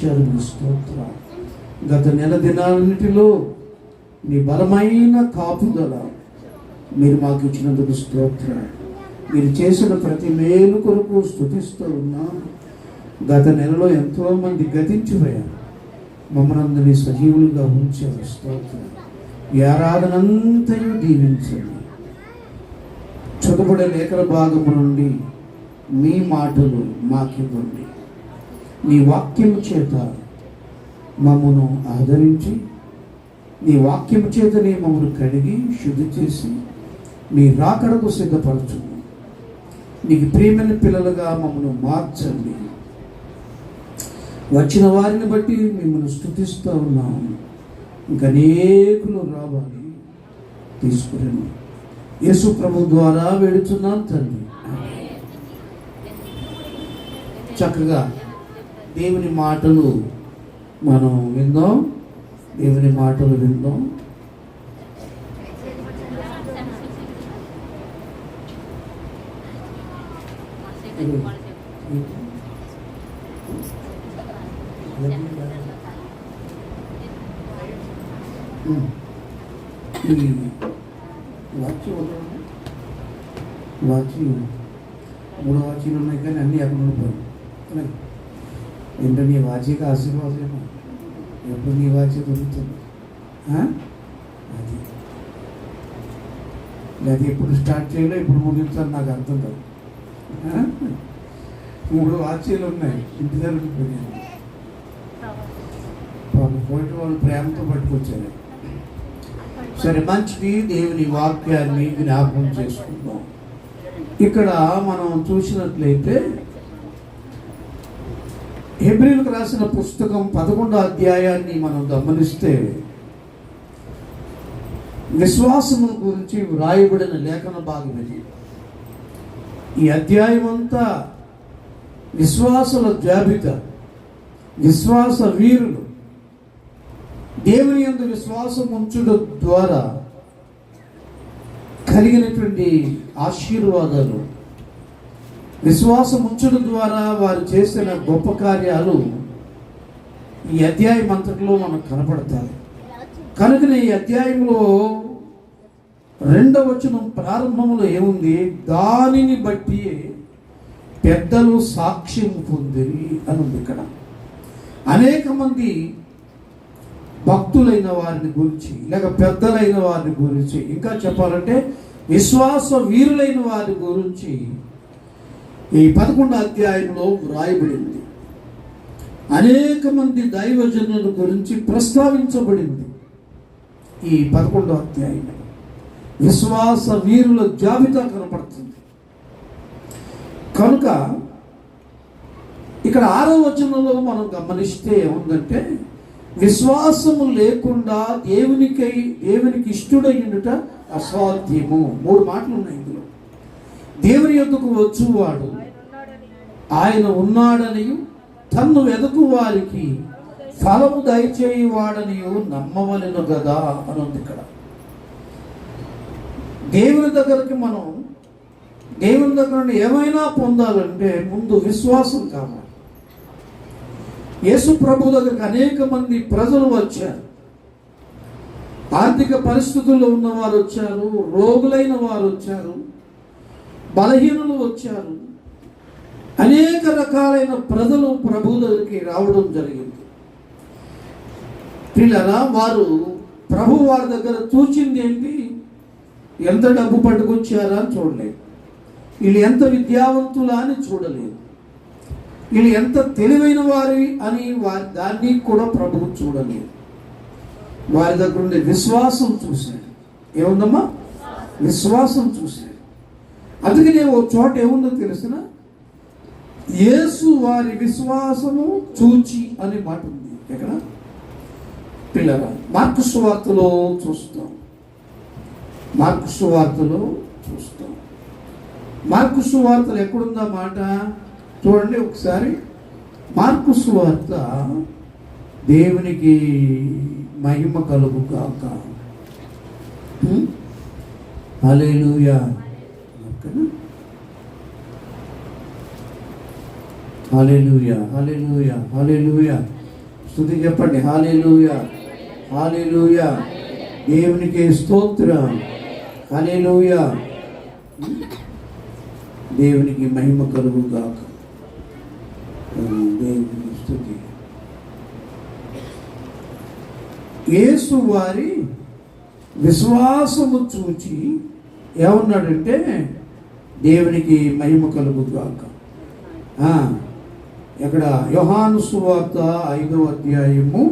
ఇచ్చారు. మీ స్తోత్రం. గత నెల దినాలన్నిటిలో మీ బలమైన కాపుదల మీరు మాకు ఇచ్చినందుకు స్తోత్రం. మీరు చేసిన ప్రతి మేలు కొరకు స్తుతిస్తూ ఉన్నాం. గత నెలలో ఎంతోమంది గతించిపోయారు, మమ్మల్ని అందరినీ సజీవులుగా ఉంచారు. స్తోత్రం. ఈ ఆరాధనంతయు దీవించండి. చదువుబడే లేఖన భాగము నుండి మీ మాటలు మాకివ్వండి. నీ వాక్యము చేత మమ్మను ఆదరించి, నీ వాక్యము చేతనే మమ్మను కడిగి శుద్ధి చేసి మీ రాకడకు సిద్ధపరచుము. నీకు ప్రియమైన పిల్లలుగా మమ్మను మార్చండి. వచ్చిన వారిని బట్టి మిమ్మల్ని స్తుతిస్తూ ఉన్నాము. ఇంకా అనేకులు రావాలి. తీసుకురండి. యేసు ప్రభు ద్వారా వేడుచున్నాం తండ్రి. చక్కగా దేవుని మాటలు మనం విందాం. దేవుని మాటలు విందాం. వాచి 3 వాచీలు ఉన్నాయి, కానీ అన్నీ అక్కడ ఉండిపోయి. ఏంటో నీ వాచీకి ఆశీర్వాదం. ఎప్పుడు నీ వాచి దొరుకుతుంది? అది లేదా ఎప్పుడు స్టార్ట్ చేయాలో ఎప్పుడు ముగించాలి నాకు అర్థం కాదు. 3 వాచీలు ఉన్నాయి, ఇంటి దగ్గర ఉండిపోయాను. పోయిన వాళ్ళు ప్రేమతో పట్టుకొచ్చారు. సరే, మంచిది. దేవుని వాక్యాన్ని జ్ఞాపకం చేసుకుందాం. ఇక్కడ మనం చూసినట్లయితే హెబ్రీయులకు రాసిన పుస్తకం 11వ అధ్యాయాన్ని మనం గమనిస్తే విశ్వాసము గురించి వ్రాయబడిన లేఖన భాగం ఇది. ఈ అధ్యాయం అంతా విశ్వాసుల జాబితా, విశ్వాస వీరులు దేవుని యందు విశ్వాసం ఉంచడం ద్వారా కలిగినటువంటి ఆశీర్వాదాలు, విశ్వాసం ఉంచడం ద్వారా వారు చేసిన గొప్ప కార్యాలు ఈ అధ్యాయం అంతట్లో మనకు కనపడతాయి. కనుకనే ఈ అధ్యాయంలో 2వ వచనం ప్రారంభంలో ఏముంది? దానిని బట్టి పెద్దలు సాక్ష్యం పొందిరి అని ఉంది. ఇక్కడ అనేక మంది భక్తులైన వారిని గురించి, లేక పెద్దలైన వారిని గురించి, ఇంకా చెప్పాలంటే విశ్వాస వీరులైన వారి గురించి ఈ 11వ అధ్యాయంలో వ్రాయబడింది. అనేక మంది దైవజనుల గురించి ప్రస్తావించబడింది ఈ 11వ అధ్యాయంలో. విశ్వాస వీరుల జాబితా కనపడుతుంది. కనుక ఇక్కడ 6వ వచనంలో మనం గమనిస్తే ఏముందంటే, విశ్వాసము లేకుండా దేవునికి ఇష్టుడైనట అసాధ్యము. 3 మాటలు ఉన్నాయి ఇందులో. దేవుని యొద్దకు వచ్చువాడు ఆయన ఉన్నాడనియు, తన్ను వెదకు వారికి ఫలము దయచేయువాడనియు నమ్మవలెను కదా అని ఉంది ఇక్కడ. దేవుని దగ్గరికి మనం దేవుని దగ్గర నుండి ఏమైనా పొందాలంటే ముందు విశ్వాసం కావాలి. యేసు ప్రభు దగ్గరికి అనేక మంది ప్రజలు వచ్చారు. ఆర్థిక పరిస్థితుల్లో ఉన్నవారు వచ్చారు, రోగులైన వారు వచ్చారు, బలహీనులు వచ్చారు. అనేక రకాలైన ప్రజలు ప్రభు దగ్గరికి రావడం జరిగింది. పిల్లరా, వారు ప్రభు వారి దగ్గర చూచింది ఏంటి? ఎంత డబ్బు పట్టుకొచ్చారా అని చూడలేదు, వీళ్ళు ఎంత విద్యావంతులా అని చూడలేదు, వీళ్ళు ఎంత తెలివైన వారి అని దాన్ని కూడా ప్రభువు చూడలేదు. వారి దగ్గర ఉండే విశ్వాసం చూశాడు. ఏముందమ్మా? విశ్వాసం చూశాడు. అందుకనే ఓ చోట ఏముందో తెలిసిన, యేసు వారి విశ్వాసము చూచి అనే మాట ఉంది. ఎక్కడ పిల్లరా? మార్కు సువార్తలో చూస్తాం. మార్కు సువార్తలో చూస్తాం. మార్కు సువార్తలు ఎక్కడుందా మాట చూడండి ఒకసారి. మార్కు సువార్త. దేవునికి మహిమ కలుగు కాక. హల్లెలూయా. హల్లెలూయా, హల్లెలూయా, హల్లెలూయా. స్తుతి చెప్పండి. హల్లెలూయా, హల్లెలూయా. దేవునికి స్తోత్రం. హల్లెలూయా. దేవునికి మహిమ కలుగుగాక. దేవునికి స్తుతి. యేసు వారి విశ్వాసము చూచి ఏమన్నాడంటే దేవునికి మహిమ కలుగుగాక. ఇక్కడ యోహాను సువార్త 5వ అధ్యాయము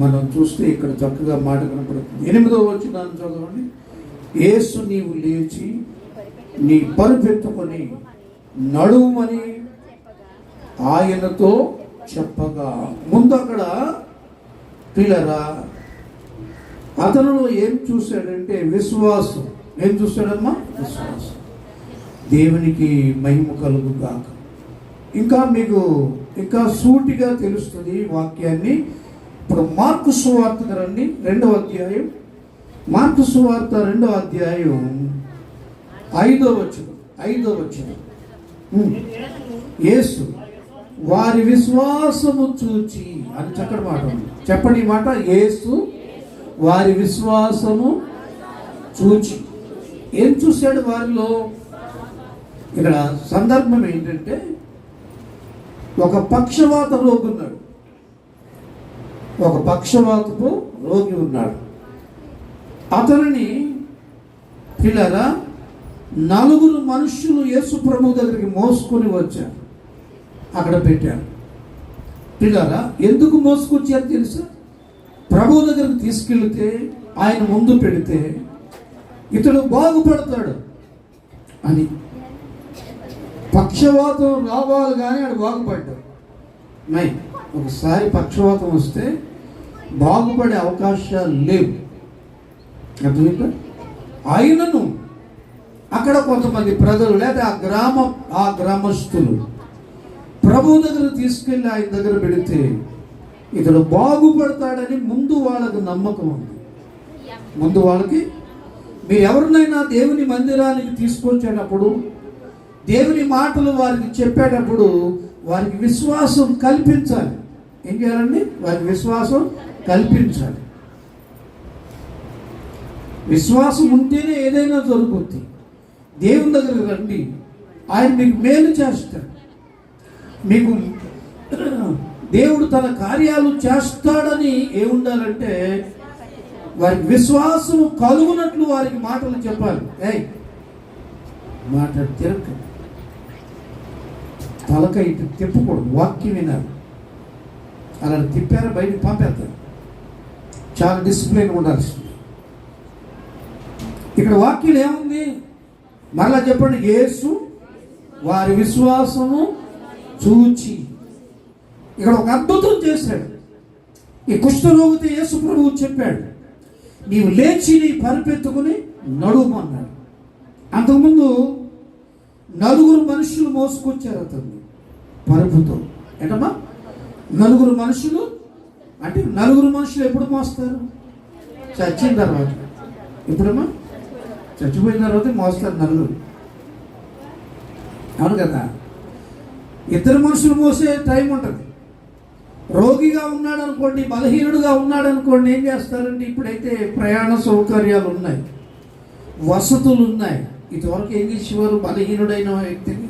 మనం చూస్తే ఇక్కడ చక్కగా మాట కనపడుతుంది. 8వ వచనం చదవండి. యేసు నీవు లేచి నీ పరుపెత్తుకొని నడుమని ఆయనతో చెప్పగా, ముందు అక్కడ పిల్లరా అతను ఏం చూశాడంటే విశ్వాసం. ఏం చూశాడమ్మా? విశ్వాసం. దేవునికి మహిమ కలుగుగాక. ఇంకా మీకు ఇంకా సూటిగా తెలుస్తుంది వాక్యాన్ని. ఇప్పుడు మార్కు సువార్తకు రండి, 2వ అధ్యాయం. మార్కు సువార్త 2వ అధ్యాయం 5వ వచనం. యేసు వారి విశ్వాసము చూచి అని చక్కటి మాట ఉంది. చెప్పండి ఈ మాట. యేసు వారి విశ్వాసము చూచి. ఏం చూశాడు వారిలో? ఇక్కడ సందర్భం ఏంటంటే ఒక పక్షవాత రోగి ఉన్నాడు. ఒక పక్షవాతపు రోగి ఉన్నాడు. అతనిని పిల్లరా 4 మనుష్యులు యేసు ప్రభు దగ్గరికి మోసుకొని వచ్చారు. అక్కడ పెట్టారు. పిల్లరా ఎందుకు మోసుకొచ్చారు తెలుసా? ప్రభు దగ్గరికి తీసుకెళ్తే ఆయన ముందు పెడితే ఇతడు బాగుపడతాడు అని. పక్షవాతం రావాలి కానీ ఆడు బాగుపడ్డాడు. ఒకసారి పక్షవాతం వస్తే బాగుపడే అవకాశాలు లేవు. అర్థమైందా? ఆయనను అక్కడ కొంతమంది ప్రజలు లేదా ఆ గ్రామస్తులు ప్రభు దగ్గర తీసుకెళ్ళి ఆయన దగ్గర పెడితే ఇతడు బాగుపడతాడని ముందు వాళ్ళకి నమ్మకం ఉంది. ముందు వాళ్ళకి మీరు ఎవరినైనా దేవుని మందిరానికి తీసుకొచ్చేటప్పుడు దేవుని మాటలు వారికి చెప్పేటప్పుడు వారికి విశ్వాసం కల్పించాలి. ఏం చేయాలండి? వారికి విశ్వాసం కల్పించాలి. విశ్వాసం ఉంటేనే ఏదైనా జరుగుతుంది. దేవుని దగ్గరకు రండి, ఆయన మీకు మేలు చేస్తాడు. మీకు దేవుడు తన కార్యాలు చేస్తాడని ఏముండాలంటే వారికి విశ్వాసం కలుగునట్లు వారికి మాటలు చెప్పాలి. మాట తిరగ తలక ఇటు తిప్పకూడదు. వాక్యం వినాలి. అలా తిప్పారు బయటకు పంపేస్తారు. చాలా డిసిప్లిన్ ఉండాల్సింది. ఇక్కడ వాక్యం ఏముంది? మరలా చెప్పండి. యేసు వారి విశ్వాసము చూచి. ఇక్కడ ఒక అద్భుతం చేశాడు. ఈ కుష్ఠరోగితో యేసు ప్రభువు చెప్పాడు, నీవు లేచి నీ పరుపెత్తుకుని నడుమన్నాడు. అంతకుముందు 4 మనుషులు మోసుకొచ్చారు అతన్ని పరుపుతో. ఏంటమ్మా? 4 మనుషులు అంటే 4 మనుషులు ఎప్పుడు మోస్తారు? చచ్చిన తర్వాత. ఎప్పుడమ్మా? చచ్చిపోయిన తర్వాత మోస్తారు 4. అవును కదా? 2 మనుషులు మోసే టైం ఉంటుంది. రోగిగా ఉన్నాడు అనుకోండి, బలహీనుడుగా ఉన్నాడు అనుకోండి, ఏం చేస్తారండి? ఇప్పుడైతే ప్రయాణ సౌకర్యాలు ఉన్నాయి, వసతులు ఉన్నాయి. ఇదివరకు ఏం చేసేవారు? బలహీనుడైన వ్యక్తిని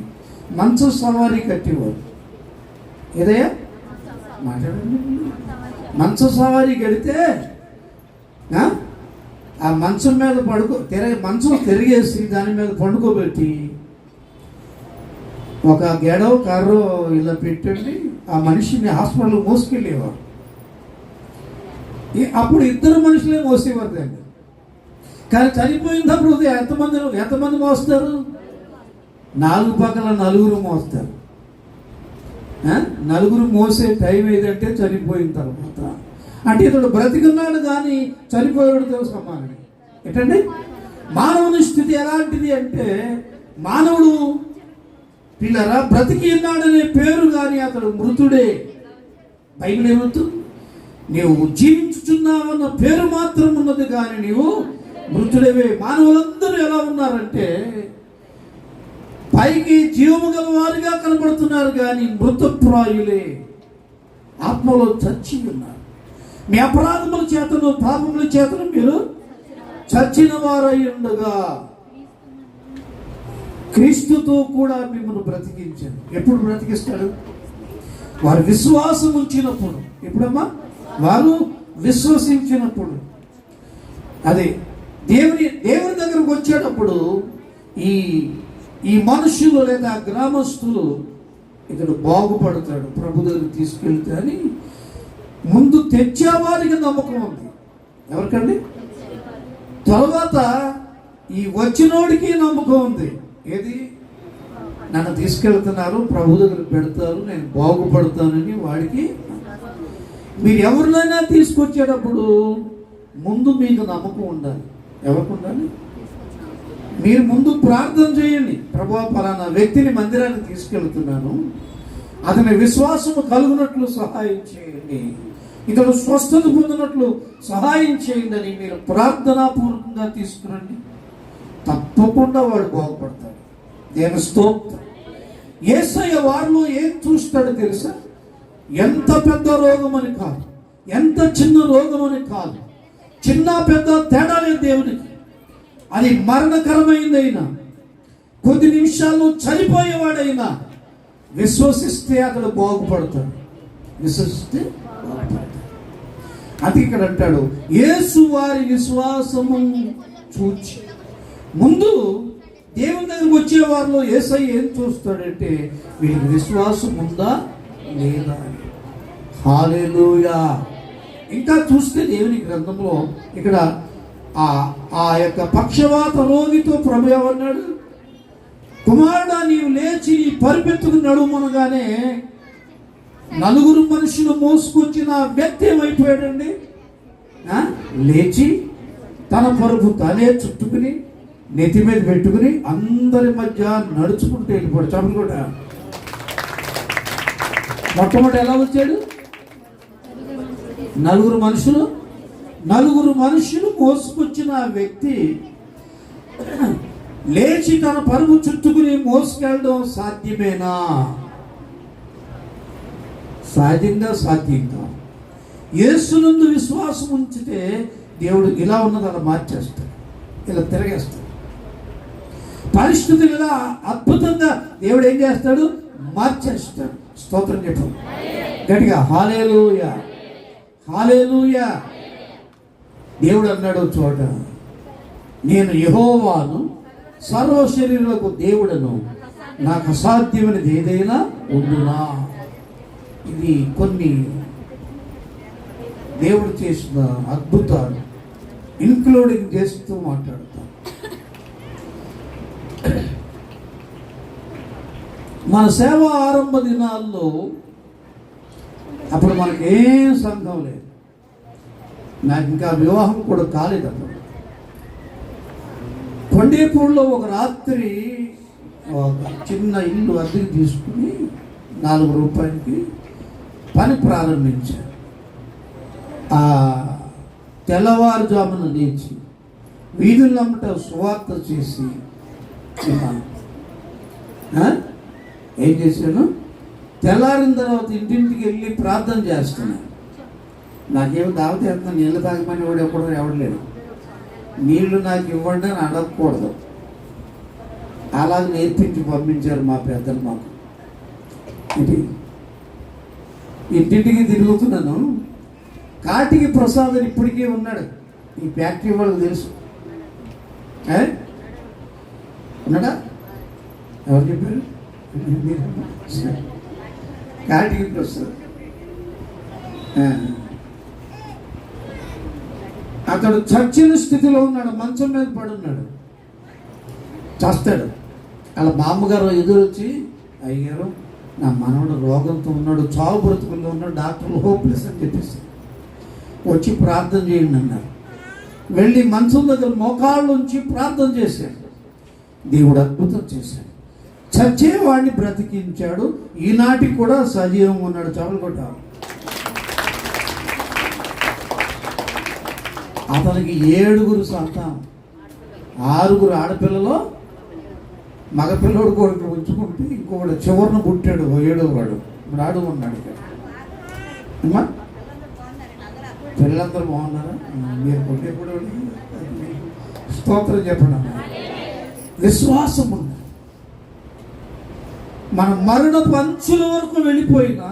మంచం సవారీ కట్టేవారు. ఏదయ్యా మాట్లాడండి. మంచం సవారీ కడితే ఆ మంచం మీద మంచం తిరిగేసి దాని మీద పండుకోబెట్టి ఒక గెడవ కర్రో ఇలా పెట్టండి ఆ మనిషిని హాస్పిటల్ మోసుకెళ్ళేవారు. అప్పుడు 2 మనుషులే మోసేవారు దాన్ని. కానీ చనిపోయినప్పుడు ఎంతమంది మోస్తారు? 4 పక్కల 4 మోస్తారు. 4 మోసే టైం ఏదంటే చనిపోయిన తర్వాత. అంటే ఇతడు బ్రతికున్నాడు కానీ చనిపోయాడుతో సమానం. ఏంటంటే మానవుని స్థితి ఎలాంటిది అంటే మానవుడు పిల్లరా బ్రతికి ఉన్నాడనే పేరు కానీ అతడు మృతుడే. బైబిల్ ఏమవుతుంది? నీవు జీవించుచున్నావన్న పేరు మాత్రం ఉన్నది కానీ నీవు మృతుడేవే. మానవులందరూ ఎలా ఉన్నారంటే పైకి జీవము గల వారుగా కనబడుతున్నారు కానీ మృతప్రాయులే, ఆత్మలో చచ్చి ఉన్నారు. మీ అపరాధముల చేతను పాపముల చేతను మీరు చచ్చిన వారై ఉండగా క్రీస్తుతో కూడా మిమ్మల్ని బ్రతికించాను. ఎప్పుడు బ్రతికిస్తాడు? వారు విశ్వాసం ఉంచినప్పుడు. ఎప్పుడమ్మా? వారు విశ్వసించినప్పుడు. అదే దేవుని దగ్గరకు వచ్చేటప్పుడు ఈ మనుషులు లేదా గ్రామస్తులు ఇక్కడ బాగుపడతాడు, ప్రభు దగ్గర తీసుకెళ్తే అని ముందు తెచ్చేవారికి నమ్మకం ఉంది. ఎవరికండి? తర్వాత ఈ వచ్చినోడికి నమ్మకం ఉంది. ఏది? నన్ను తీసుకెళ్తున్నారు, ప్రభు దగ్గర పెడతారు, నేను బాగుపడతానని వాడికి. మీరు ఎవరినైనా తీసుకొచ్చేటప్పుడు ముందు మీకు నమ్మకం ఉండాలి. ఎవరికి ఉండాలి? మీరు ముందు ప్రార్థన చేయండి, ప్రభువా పలానా వ్యక్తిని మందిరానికి తీసుకెళ్తున్నాను, అతని విశ్వాసము కలుగునట్లు సహాయం చేయండి, ఇతడు స్వస్థత పొందినట్లు సహాయం చేయండి అని మీరు ప్రార్థనాపూర్వకంగా తీసుకురండి. తప్పకుండా వాడు బాగుపడతాడు. దేవుని స్తోత్రం. యేసయ్య వారిలో ఏం చూస్తాడో తెలుసా? ఎంత పెద్ద రోగం అని కాదు, ఎంత చిన్న రోగం అని కాదు, చిన్న పెద్ద తేడా లేదు దేవునికి. అది మరణకరమైందైనా, కొద్ది నిమిషాల్లో చనిపోయేవాడైనా విశ్వసిస్తే అతడు బాగుపడతాడు. విశ్వసిస్తే బాగుపడతాడు. అది ఇక్కడ అంటాడు, యేసు వారి విశ్వాసము చూచి. ముందు దేవుని దగ్గరకు వచ్చే వారిలో యేసయ్య ఏం చూస్తాడంటే వీరికి విశ్వాసం ఉందా లేదా అని. హల్లెలూయా. ఇంకా చూస్తే దేవుని గ్రంథంలో ఇక్కడ ఆ యొక్క పక్షవాత రోగితో ప్రభు ఏమన్నాడు? కుమారుడా నీవు లేచి నీ పరిపెత్తుకు నడుమనగానే నలుగురు మనుషులు మోసుకొచ్చిన వ్యక్తి ఏమైపోయాడండి? లేచి తన పరుపు తానే చుట్టుకుని నెత్తి మీద పెట్టుకుని అందరి మధ్య నడుచుకుంటూ వెళ్ళిపోయాడు. చెప్పండి కూడా. మొట్టమొదటి ఎలా వచ్చాడు? నలుగురు మనుషులు మోసుకొచ్చిన ఆ వ్యక్తి లేచి తన పరుపు చుట్టుకుని మోసుకెళ్ళడం సాధ్యమేనా? సాధ్యంగా యేసునందు విశ్వాసం ఉంచితే దేవుడు ఇలా ఉన్నది అలా మార్చేస్తాడు, ఇలా తిరగేస్తాడు. పరిస్థితులు ఇలా అద్భుతంగా దేవుడు ఏం చేస్తాడు? మార్చేస్తాడు. స్తోత్రం చెప్పు గట్టిగా. హల్లెలూయా, హల్లెలూయా. దేవుడు అన్నాడు చోట, నేను యెహోవాను, సర్వ శరీరులకు దేవుడను, నాకు అసాధ్యమైనది ఏదైనా ఉండునా. ఇది కొన్ని దేవుడు చేసిన అద్భుతాలు ఇన్క్లూడింగ్ చేస్తూ మాట్లాడతాం. మన సేవ ఆరంభ దినాల్లో అప్పుడు మనకి ఏం సంఘం లేదు, నాకు ఇంకా వివాహం కూడా కాలేదు. అప్పుడు కొండేపూడిలో ఒక రాత్రి ఒక చిన్న ఇల్లు అద్దెకి తీసుకుని 4 రూపాయలకి పని ప్రారంభించాను. ఆ తెల్లవారుజామున లేచి వీధులమ్మట సువార్త చేసి ఏం చేశాను? తెల్లారిన తర్వాత ఇంటింటికి వెళ్ళి ప్రార్థన చేస్తున్నాను. నాకేమో దావత ఎంత నీళ్ళు తాగమని వాడు ఎప్పుడు ఎవడలేడు. నీళ్లు నాకు ఇవ్వండి అని అడగకూడదు. అలాగే నేర్పించి పంపించారు మా పెద్దలు మాకు. ఇది ఇంటింటికి తిరుగుతున్నాను. కాటికి ప్రసాద్ ఇప్పటికీ ఉన్నాడు. ఈ ఫ్యాక్టరీ వాళ్ళకి తెలుసు. ఉన్నాడా? ఎవరు చెప్పారు? కాటికి ప్రసాద్. అతడు చచ్చిన స్థితిలో ఉన్నాడు, మంచం మీద పడున్నాడు, చస్తాడు. అలా మా అమ్మగారు ఎదురొచ్చి, అయ్యారు నా మనవడు రోగంతో ఉన్నాడు, చావు బ్రతుకుల్లో ఉన్నాడు, డాక్టర్లు హోప్లెస్ అని చెప్పేసి వచ్చి ప్రార్థన చేయండి అన్నారు. వెళ్ళి మంచం దగ్గర మోకాళ్ళ నుంచి ప్రార్థన చేశాడు. దేవుడు అద్భుతం చేశాడు. చచ్చేవాడిని బ్రతికించాడు. ఈనాటికి కూడా సజీవం ఉన్నాడు. చాలు కొట్టారు. అతనికి 7 సంతానం, 6 ఆడపిల్లలు, మగపిల్లడు కొడుకు ఉంచుకుంటే ఇంకొకడు చివరిన పుట్టాడు 7వ వాడు రాడు ఉన్నాడు ఇక్కడ. అమ్మా పిల్లలందరూ బాగున్నారా? మీరు కొట్టేప్పుడు స్తోత్రం చెప్పండి అమ్మా. విశ్వాసం ఉంది. మన మరణపు అంచుల వరకు వెళ్ళిపోయినా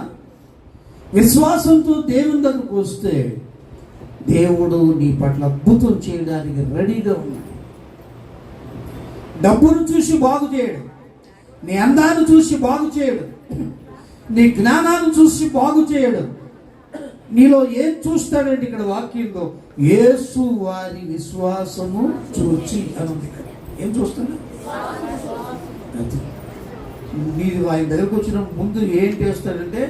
విశ్వాసంతో దేవుని దగ్గరకు వస్తే దేవుడు నీ పట్ల అద్భుతం చేయడానికి రెడీగా ఉన్నాడు. డబ్బును చూసి బాగు చేయడు, నీ అందాన్ని చూసి బాగు చేయడు, నీ జ్ఞానాన్ని చూసి బాగు చేయడు. నీలో ఏం చూస్తాడంటే ఇక్కడ వాక్యంలో యేసు వారి విశ్వాసము చూచి అని ఉంది. ఏం చూస్తాడు? అది నీది ఆయన దగ్గరకు వచ్చిన ముందు ఏం చేస్తాడంటే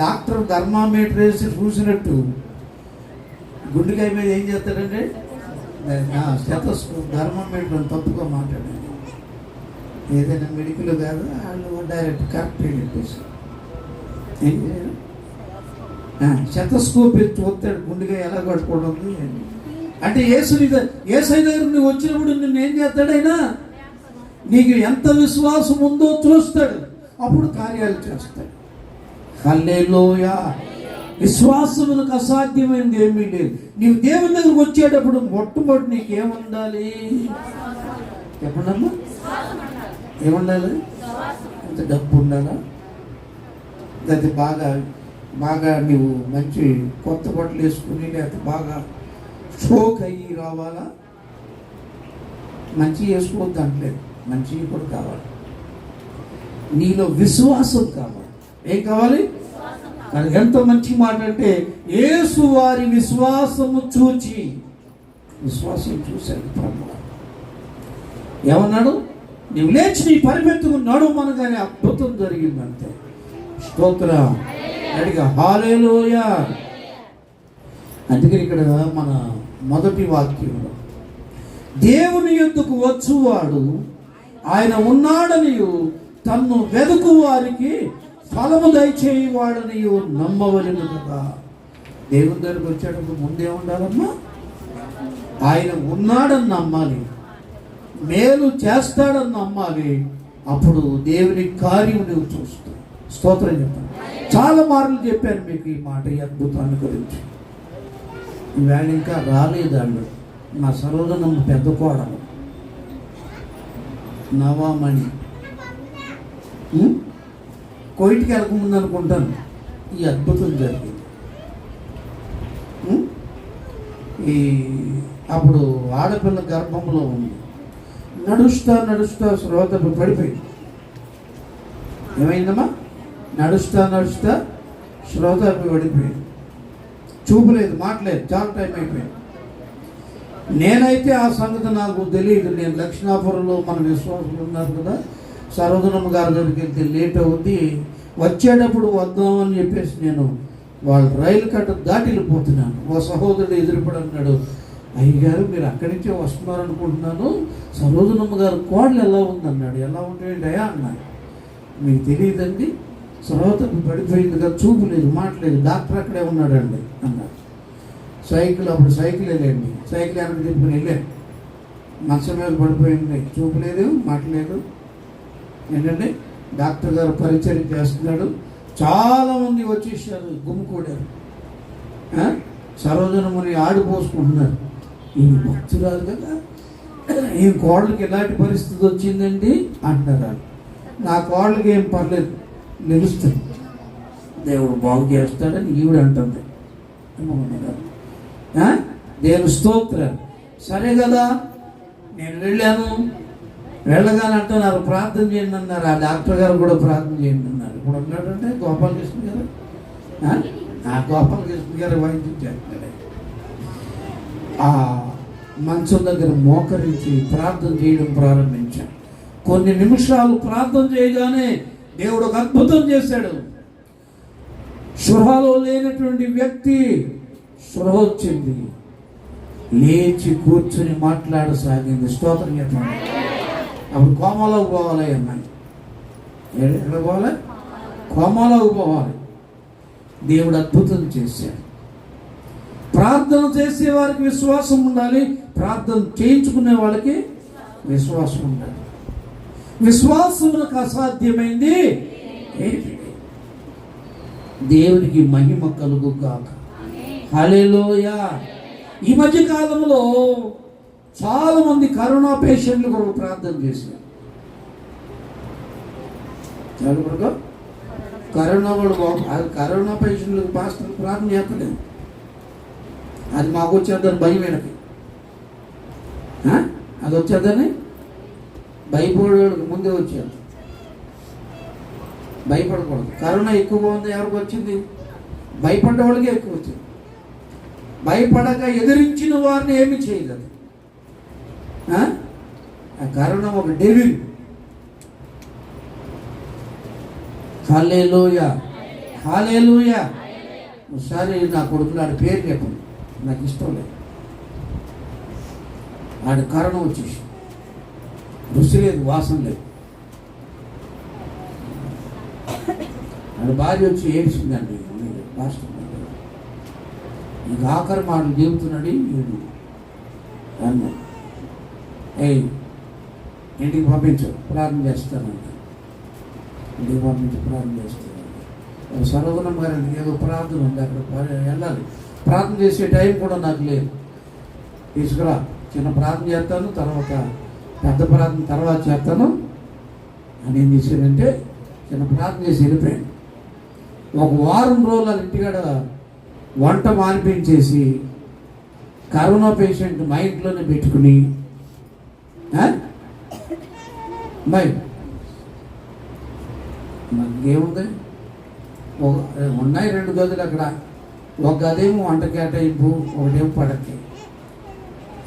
డాక్టర్ థర్మామీటర్ వేసి చూసినట్టు గుండెకాయ మీద ఏం చేస్తాడంటే స్టెతస్కోప్ థర్మామీటర్ తప్పుగా మాట్లాడండి. ఏదైనా మెడికల్ కాదు, వాళ్ళు డైరెక్ట్ కరెక్ట్ చెప్పేసి ఏం చేయాలి? స్టెతస్కోప్ చూస్తాడు గుండెకాయ ఎలా కట్టుకోవడం అంటే ఏసై దగ్గర నువ్వు వచ్చినప్పుడు నిన్ను ఏం చేస్తాడైనా నీకు ఎంత విశ్వాసం ఉందో చూస్తాడు, అప్పుడు కార్యాలు చేస్తాడు. హల్లెలూయా. విశ్వాసమునకు అసాధ్యమైనది ఏమీ లేదు. నీవు దేవుని దగ్గరకు వచ్చేటప్పుడు మొట్టమొదటి నీకేముండాలి చెప్పండమ్మా? ఏముండాలి? అంత డబ్బు ఉండాలా? అది బాగా నీవు మంచి కొత్త బట్టలు వేసుకుని లేకపోతే బాగా షోక్ అయ్యి రావాలా? మంచి వేసుకోవద్దు అంటలేదు, మంచివి కూడా కావాలి. నీలో విశ్వాసం కావాలి. ఏం కావాలి? ఎంత మంచి మాట అంటే యేసు వారి విశ్వాసము చూచి, విశ్వాసం చూశాడు ప్రభు. ఏమన్నాడు? నీవు లేచి నీ పరిమెత్తుకు నడుమనగానే అద్భుతం జరిగిందంటే స్తోత్రం అడిగా హల్లెలూయా. అందుకని ఇక్కడ మన మొదటి వాక్యంలో దేవుని యొద్దకు వచ్చువాడు ఆయన ఉన్నాడనియు తన్ను వెదుకు వారికి ఫలము దయచేయవాడనియు నమ్మవలెను కదా. దేవుని దగ్గరికి వచ్చేటప్పుడు ముందే ఉండాలమ్మా, ఆయన ఉన్నాడని నమ్మాలి, మేలు చేస్తాడని నమ్మాలి. అప్పుడు దేవుని కార్యం నువ్వు చూస్తావు. స్తోత్రం చెప్పాను. చాలా మార్లు చెప్పాను మీకు ఈ మాట, ఈ అద్భుతాన్ని గురించి. ఈవేళ ఇంకా రాలేదాళ్ళు. మా సరోజనమ్మ పెద్ద కోడలు నవామణి కోయిట్కి వెళ్ళకముందు అనుకుంటాను ఈ అద్భుతం జరిగింది. అప్పుడు ఆడపిల్ల గర్భంలో ఉంది. నడుస్తా శ్రోత పడిపోయింది. ఏమైందమ్మా? నడుస్తా శ్రోత పడిపోయింది. చూపులేదు, మాట్లేదు, చాలా టైం అయిపోయింది. నేనైతే ఆ సంగతి నాకు తెలియదు. నేను దక్షిణాపురంలో మన విశ్వాసులు ఉన్నారు కదా, సరోజనమ్మ గారి దగ్గరికి వెళ్తే లేట్ అవుద్ది, వచ్చేటప్పుడు వద్దామని చెప్పేసి నేను వాళ్ళు రైలు కట్ట దాటి వెళ్ళిపోతున్నాను. ఓ సహోదరుడు ఎదురుపడి అన్నాడు, అయ్యగారు మీరు అక్కడి నుంచే వస్తున్నారు అనుకుంటున్నాను, సరోజనమ్మ గారు కోడలు ఎలా ఉందన్నాడు. ఎలా ఉంటాయంటయా అన్నాడు. మీకు తెలియదండి, శ్రోత పడిపోయింది కదా, చూపు లేదు, మాట్లేదు, డాక్టర్ అక్కడే ఉన్నాడండి అన్నాడు. అప్పుడు సైకిల్ వెళ్ళండి, సైకిల్ వెనక్కి తిప్పుకుని వెళ్ళాను. మంచం మీద పడిపోయింది, చూపు లేదు, మాట్లేదు. ఏంటంటే డాక్టర్ గారు పరిచయం చేస్తున్నాడు. చాలామంది వచ్చేసారు, గుమ్ముకూడారు. సరోజనముని ఆడిపోసుకుంటున్నారు. ఈ భక్తురాలు కదా, ఈ కోడలకి ఎలాంటి పరిస్థితి వచ్చిందండి అంటున్నారు. నా కోడలకి ఏం పర్లేదు, నిలుస్తుంది, దేవుడు బాగు చేస్తాడని ఈవిడ అంటుంది. దేవుని స్తోత్రం. సరే కదా, నేను వెళ్ళాను, వెళ్ళగానే అంటున్నారు ప్రార్థన చేయండి అన్నారు. ఆ డాక్టర్ గారు కూడా ప్రార్థన చేయండి అన్నారు. ఇప్పుడు ఉన్నాడంటే గోపాలకృష్ణ గారు, ఆ గోపాలకృష్ణ గారు వైద్యం చేస్తాడు. ఆ మంచం దగ్గర మోకరించి ప్రార్థన చేయడం ప్రారంభించాను. కొన్ని నిమిషాలు ప్రార్థన చేయగానే దేవుడు ఒక అద్భుతం చేశాడు. స్పృహలో లేనటువంటి వ్యక్తి స్పృహ వచ్చింది, లేచి కూర్చుని మాట్లాడసాగింది. స్తోత్రం చెప్పండి. అప్పుడు కోమాలోకి పోవాలి అన్నాయి. ఎక్కడ పోవాలి? కోమాలోకి పోవాలి. దేవుడు అద్భుతం చేశాడు. ప్రార్థన చేసే వారికి విశ్వాసం ఉండాలి, ప్రార్థన చేయించుకునే వాళ్ళకి విశ్వాసం ఉండాలి. విశ్వాసమునకు అసాధ్యమైంది ఏంటి? దేవునికి మహిమ కలుగుగాక. హల్లెలూయా. ఈ మధ్య కాలంలో చాలా మంది కరోనా పేషెంట్లు కొరకు ప్రార్థన చేశారు. చాలా వరకు కరోనా వాళ్ళు అది కరోనా పేషెంట్లకు పాస్టర్లు ప్రార్థన చేస్తలేదు. అది మాకు వచ్చేద్దని భయం వీళ్ళకి. అది వచ్చేద్దని భయపడేవాడికి ముందే వచ్చారు. భయపడకూడదు. కరోనా ఎక్కువగా ఉంది. ఎవరికి వచ్చింది? భయపడ్డ వాళ్ళకే ఎక్కువ వచ్చింది. భయపడక ఎదిరించిన వారిని ఏమి చేయలేదు. ఆ కరోనా ఒక డెవిల్. హల్లెలూయా, హల్లెలూయా. ఒకసారి నా కొడుకులు ఆడి పేరు చెప్పండి, నాకు ఇష్టం లేదు. ఆడి కరోనా వచ్చేసి రుచి లేదు, వాసన లేదు. ఆడి భార్య వచ్చి ఏడ్చిందండి. పాస్టర్ ఇక ఆఖరి మాటలు చెబుతున్నాడు వీడు అన్న, ఇంటికి పంపించు, ప్రార్థన చేస్తానండి. ఇంటికి పంపించి ప్రార్థన చేస్తాను. సర్వగుణం గారండి ఏదో ప్రార్థన ఉంది, అక్కడ వెళ్ళాలి. ప్రార్థన చేసే టైం కూడా నాకు లేదు. తీసుకురా, చిన్న ప్రార్థన చేస్తాను, తర్వాత పెద్ద ప్రార్థన తర్వాత చేస్తాను అని ఏం చేశానంటే చిన్న ప్రార్థన చేసి వెళ్ళిపోయాను. ఒక వారం రోజులు ఇంటికాడ వంట మానిపించేసి కరోనా పేషెంట్ మా ఇంట్లోనే పెట్టుకుని మనకేముంది, ఉన్నాయి 2 గదులు అక్కడ. ఒక గదేమో వంట కేటాయింపు, ఒకటేమో పడకే.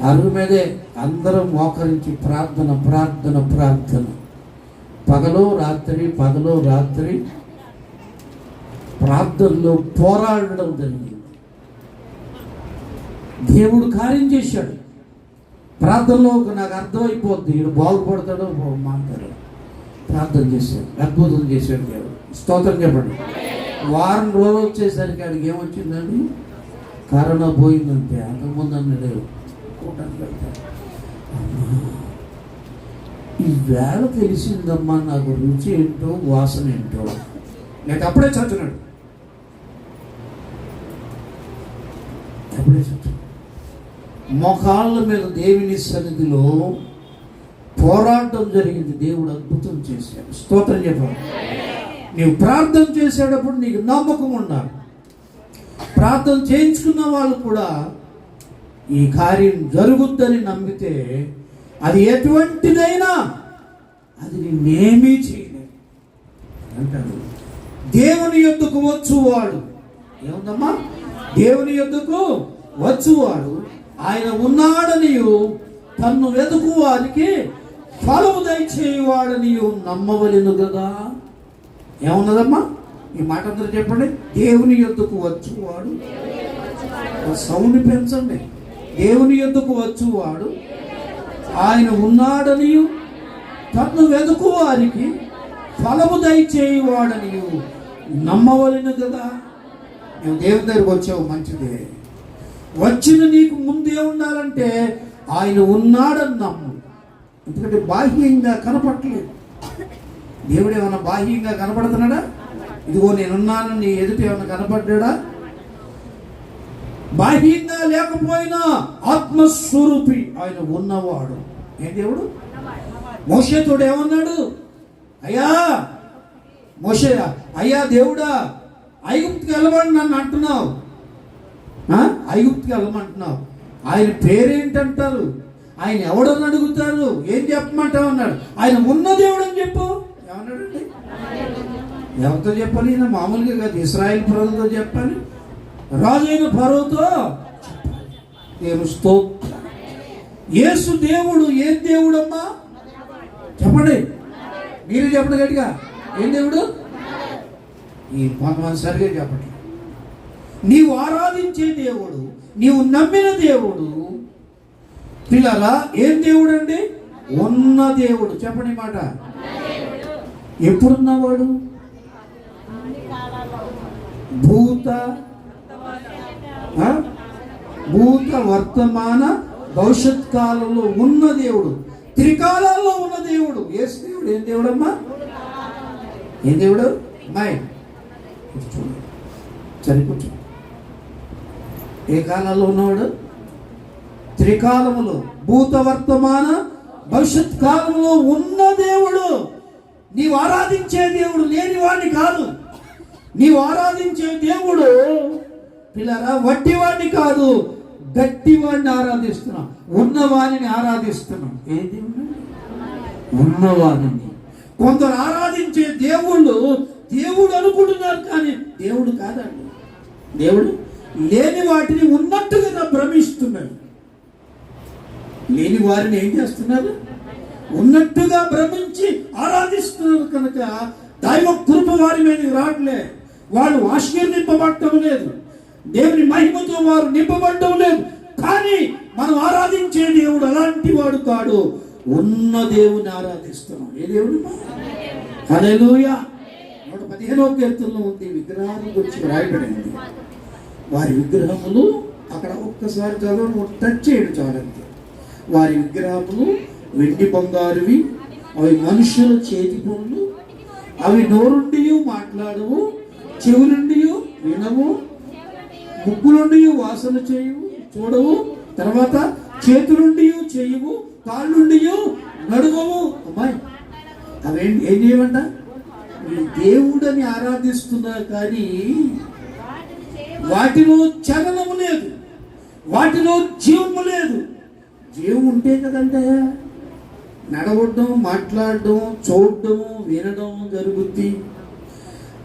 అరుగు మీదే అందరూ మోకరించి ప్రార్థన ప్రార్థన ప్రార్థన, పగలు రాత్రి ప్రార్థనలో పోరాడడం జరిగింది. దేవుడు కార్యం చేశాడు. ప్రార్థనలో నాకు అర్థమైపోద్ది, వీడు బాగుపడతాడో మాట్లాడాడు. ప్రార్థన చేశాడు, అద్భుతం చేశాడు దేవుడు. స్తోత్రం చెప్పండి. వారం రోజులు వచ్చేసరికి ఆడికి ఏమొచ్చిందండి? కరోనా పోయిందంటే. అంతకుముందు అన్నాడు కూటానికి వెళ్తాడు. ఈ వేళ తెలిసిందమ్మా నాకు రుచి ఏంటో వాసన ఏంటో. లేక అప్పుడే చచ్చున్నాడు. మోకాళ్ళ మీద దేవుని సన్నిధిలో పోరాటం జరిగింది. దేవుడు అద్భుతం చేశాడు. స్తోత్రం చెప్పాలి. నీవు ప్రార్థన చేసేటప్పుడు నీకు నమ్మకం ఉండాలి. ప్రార్థన చేయించుకున్న వాళ్ళు కూడా ఈ కార్యం జరుగుద్దని నమ్మితే అది ఎటువంటిదైనా అది నిన్నేమీ చేయలేదు అంటాడు. దేవుని యొద్దకు వచ్చువాడు, ఏముందమ్మా? దేవుని యొద్దకు వచ్చువాడు ఆయన ఉన్నాడనియు తన్ను వెతుకు వారికి ఫలము దయచేయువాడనియు నమ్మవలెను కదా. ఏమున్నదమ్మా? ఈ మాట అందరూ చెప్పండి. దేవుని యొద్దకు వచ్చువాడు, సౌండ్ పెంచండి. దేవుని యొద్దకు వచ్చువాడు ఆయన ఉన్నాడనియు తన్ను వెతుకు వారికి ఫలము దయచేయువాడనియు నమ్మవలెను కదా. నువ్వు దేవుని దగ్గరకు వచ్చావు, మంచిదే. వచ్చిన నీకు ముందే ఉండాలంటే ఆయన ఉన్నాడని నమ్ము. ఎందుకంటే బాహ్యంగా కనపడలేదు. దేవుడు ఏమన్నా బాహ్యంగా కనపడుతున్నాడా? ఇదిగో నేనున్నాను నీ ఎదుట ఏమన్నా కనపడ్డా? బాహ్యంగా లేకపోయినా ఆత్మస్వరూపి ఆయన ఉన్నవాడు. ఏం దేవుడు? మోషేతోడు ఏమన్నాడు? అయ్యా మోషే, అయ్యా దేవుడా, ఐగుప్తుకి వెళ్ళమని నన్ను అంటున్నావు, ఐగుప్తుకి వెళ్ళమంటున్నావు. ఆయన పేరేంటంటారు? ఆయన ఎవడని అడుగుతారు? ఏం చెప్పమంటావు అన్నాడు. ఆయన ఉన్న దేవుడు అని చెప్పు. ఏమన్నాడండి? ఎవరితో చెప్పాలి? మామూలుగా కాదు, ఇశ్రాయేల్ ప్రజలతో చెప్పాలి, రాజైన ఫరోతో చెప్పాలి. దేవుని స్తోత్రం. యేసు దేవుడు. ఏం దేవుడమ్మా? చెప్పండి, మీరు చెప్పండి గట్టిగా. ఏం దేవుడు? ఈ కొంతమంది సరిగ్గా చెప్పండి. నీవు ఆరాధించే దేవుడు, నీవు నమ్మిన దేవుడు పిల్లలా ఏం దేవుడు అండి? ఉన్న దేవుడు. చెప్పండి మాట. ఎప్పుడున్నవాడు? భూత వర్తమాన భవిష్యత్ కాలంలో ఉన్న దేవుడు. త్రికాలాల్లో ఉన్న దేవుడు. యేసు దేవుడు ఏం దేవుడమ్మా? ఏం దేవుడు? అమ్మాయి సరికూర్చు. ఏ కాలాల్లో ఉన్నవాడు? త్రికాలములో, భూత వర్తమాన భవిష్యత్ కాలంలో ఉన్న దేవుడు. నీవు ఆరాధించే దేవుడు లేని వాడిని కాదు. నీవు ఆరాధించే దేవుడు పిల్లరా వట్టివాడిని కాదు, గట్టివాడిని ఆరాధిస్తున్నాం, ఉన్నవాడిని ఆరాధిస్తున్నాం. ఏ దేవుడు? ఉన్నవాడిని. కొందరు ఆరాధించే దేవుళ్ళు దేవుడు అనుకుంటున్నారు, కానీ దేవుడు కాదండి. దేవుడు లేని వాటిని ఉన్నట్టుగా భ్రమిస్తున్నాడు. లేని వారిని ఏం చేస్తున్నారు? ఉన్నట్టుగా భ్రమించి ఆరాధిస్తున్నారు. కనుక దైవ కృప వారి మీద రావట్లే. వాళ్ళు ఆశీర్వదింపబడటం లేదు, దేవుని మహిమతో వారు నింపబడటం లేదు. కానీ మనం ఆరాధించే దేవుడు అలాంటి వాడు కాడు. ఉన్న దేవుని ఆరాధిస్తున్నాం. ఏ దేవుడు? హల్లెలూయా. 115వ కీర్తనలో ఉంది, విగ్రహాల గురించి రాయబడింది. వారి విగ్రహములు, అక్కడ ఒక్కసారి చదవడం, టచ్ చేయడం చాలంతే. వారి విగ్రహములు వెండి బంగారువి, అవి మనుషుల చేతి పనులు, అవి నోరుండి మాట్లాడవు, చెవులుండి వినవు, ముక్కులుండి వాసన చేయవు చూడవు, తర్వాత చేతులుండి చేయవు, కాళ్ళుండి నడువవు. అమ్మాయి అవేంటి? ఏం చేయమంట? దేవుడని ఆరాధిస్తున్నారు, కానీ వాటిలో చలనము లేదు, వాటిలో జీవము లేదు. జీవం ఉంటే కదంటే నడవడం, మాట్లాడడం, చూడడం, వినడం జరుగుద్ది.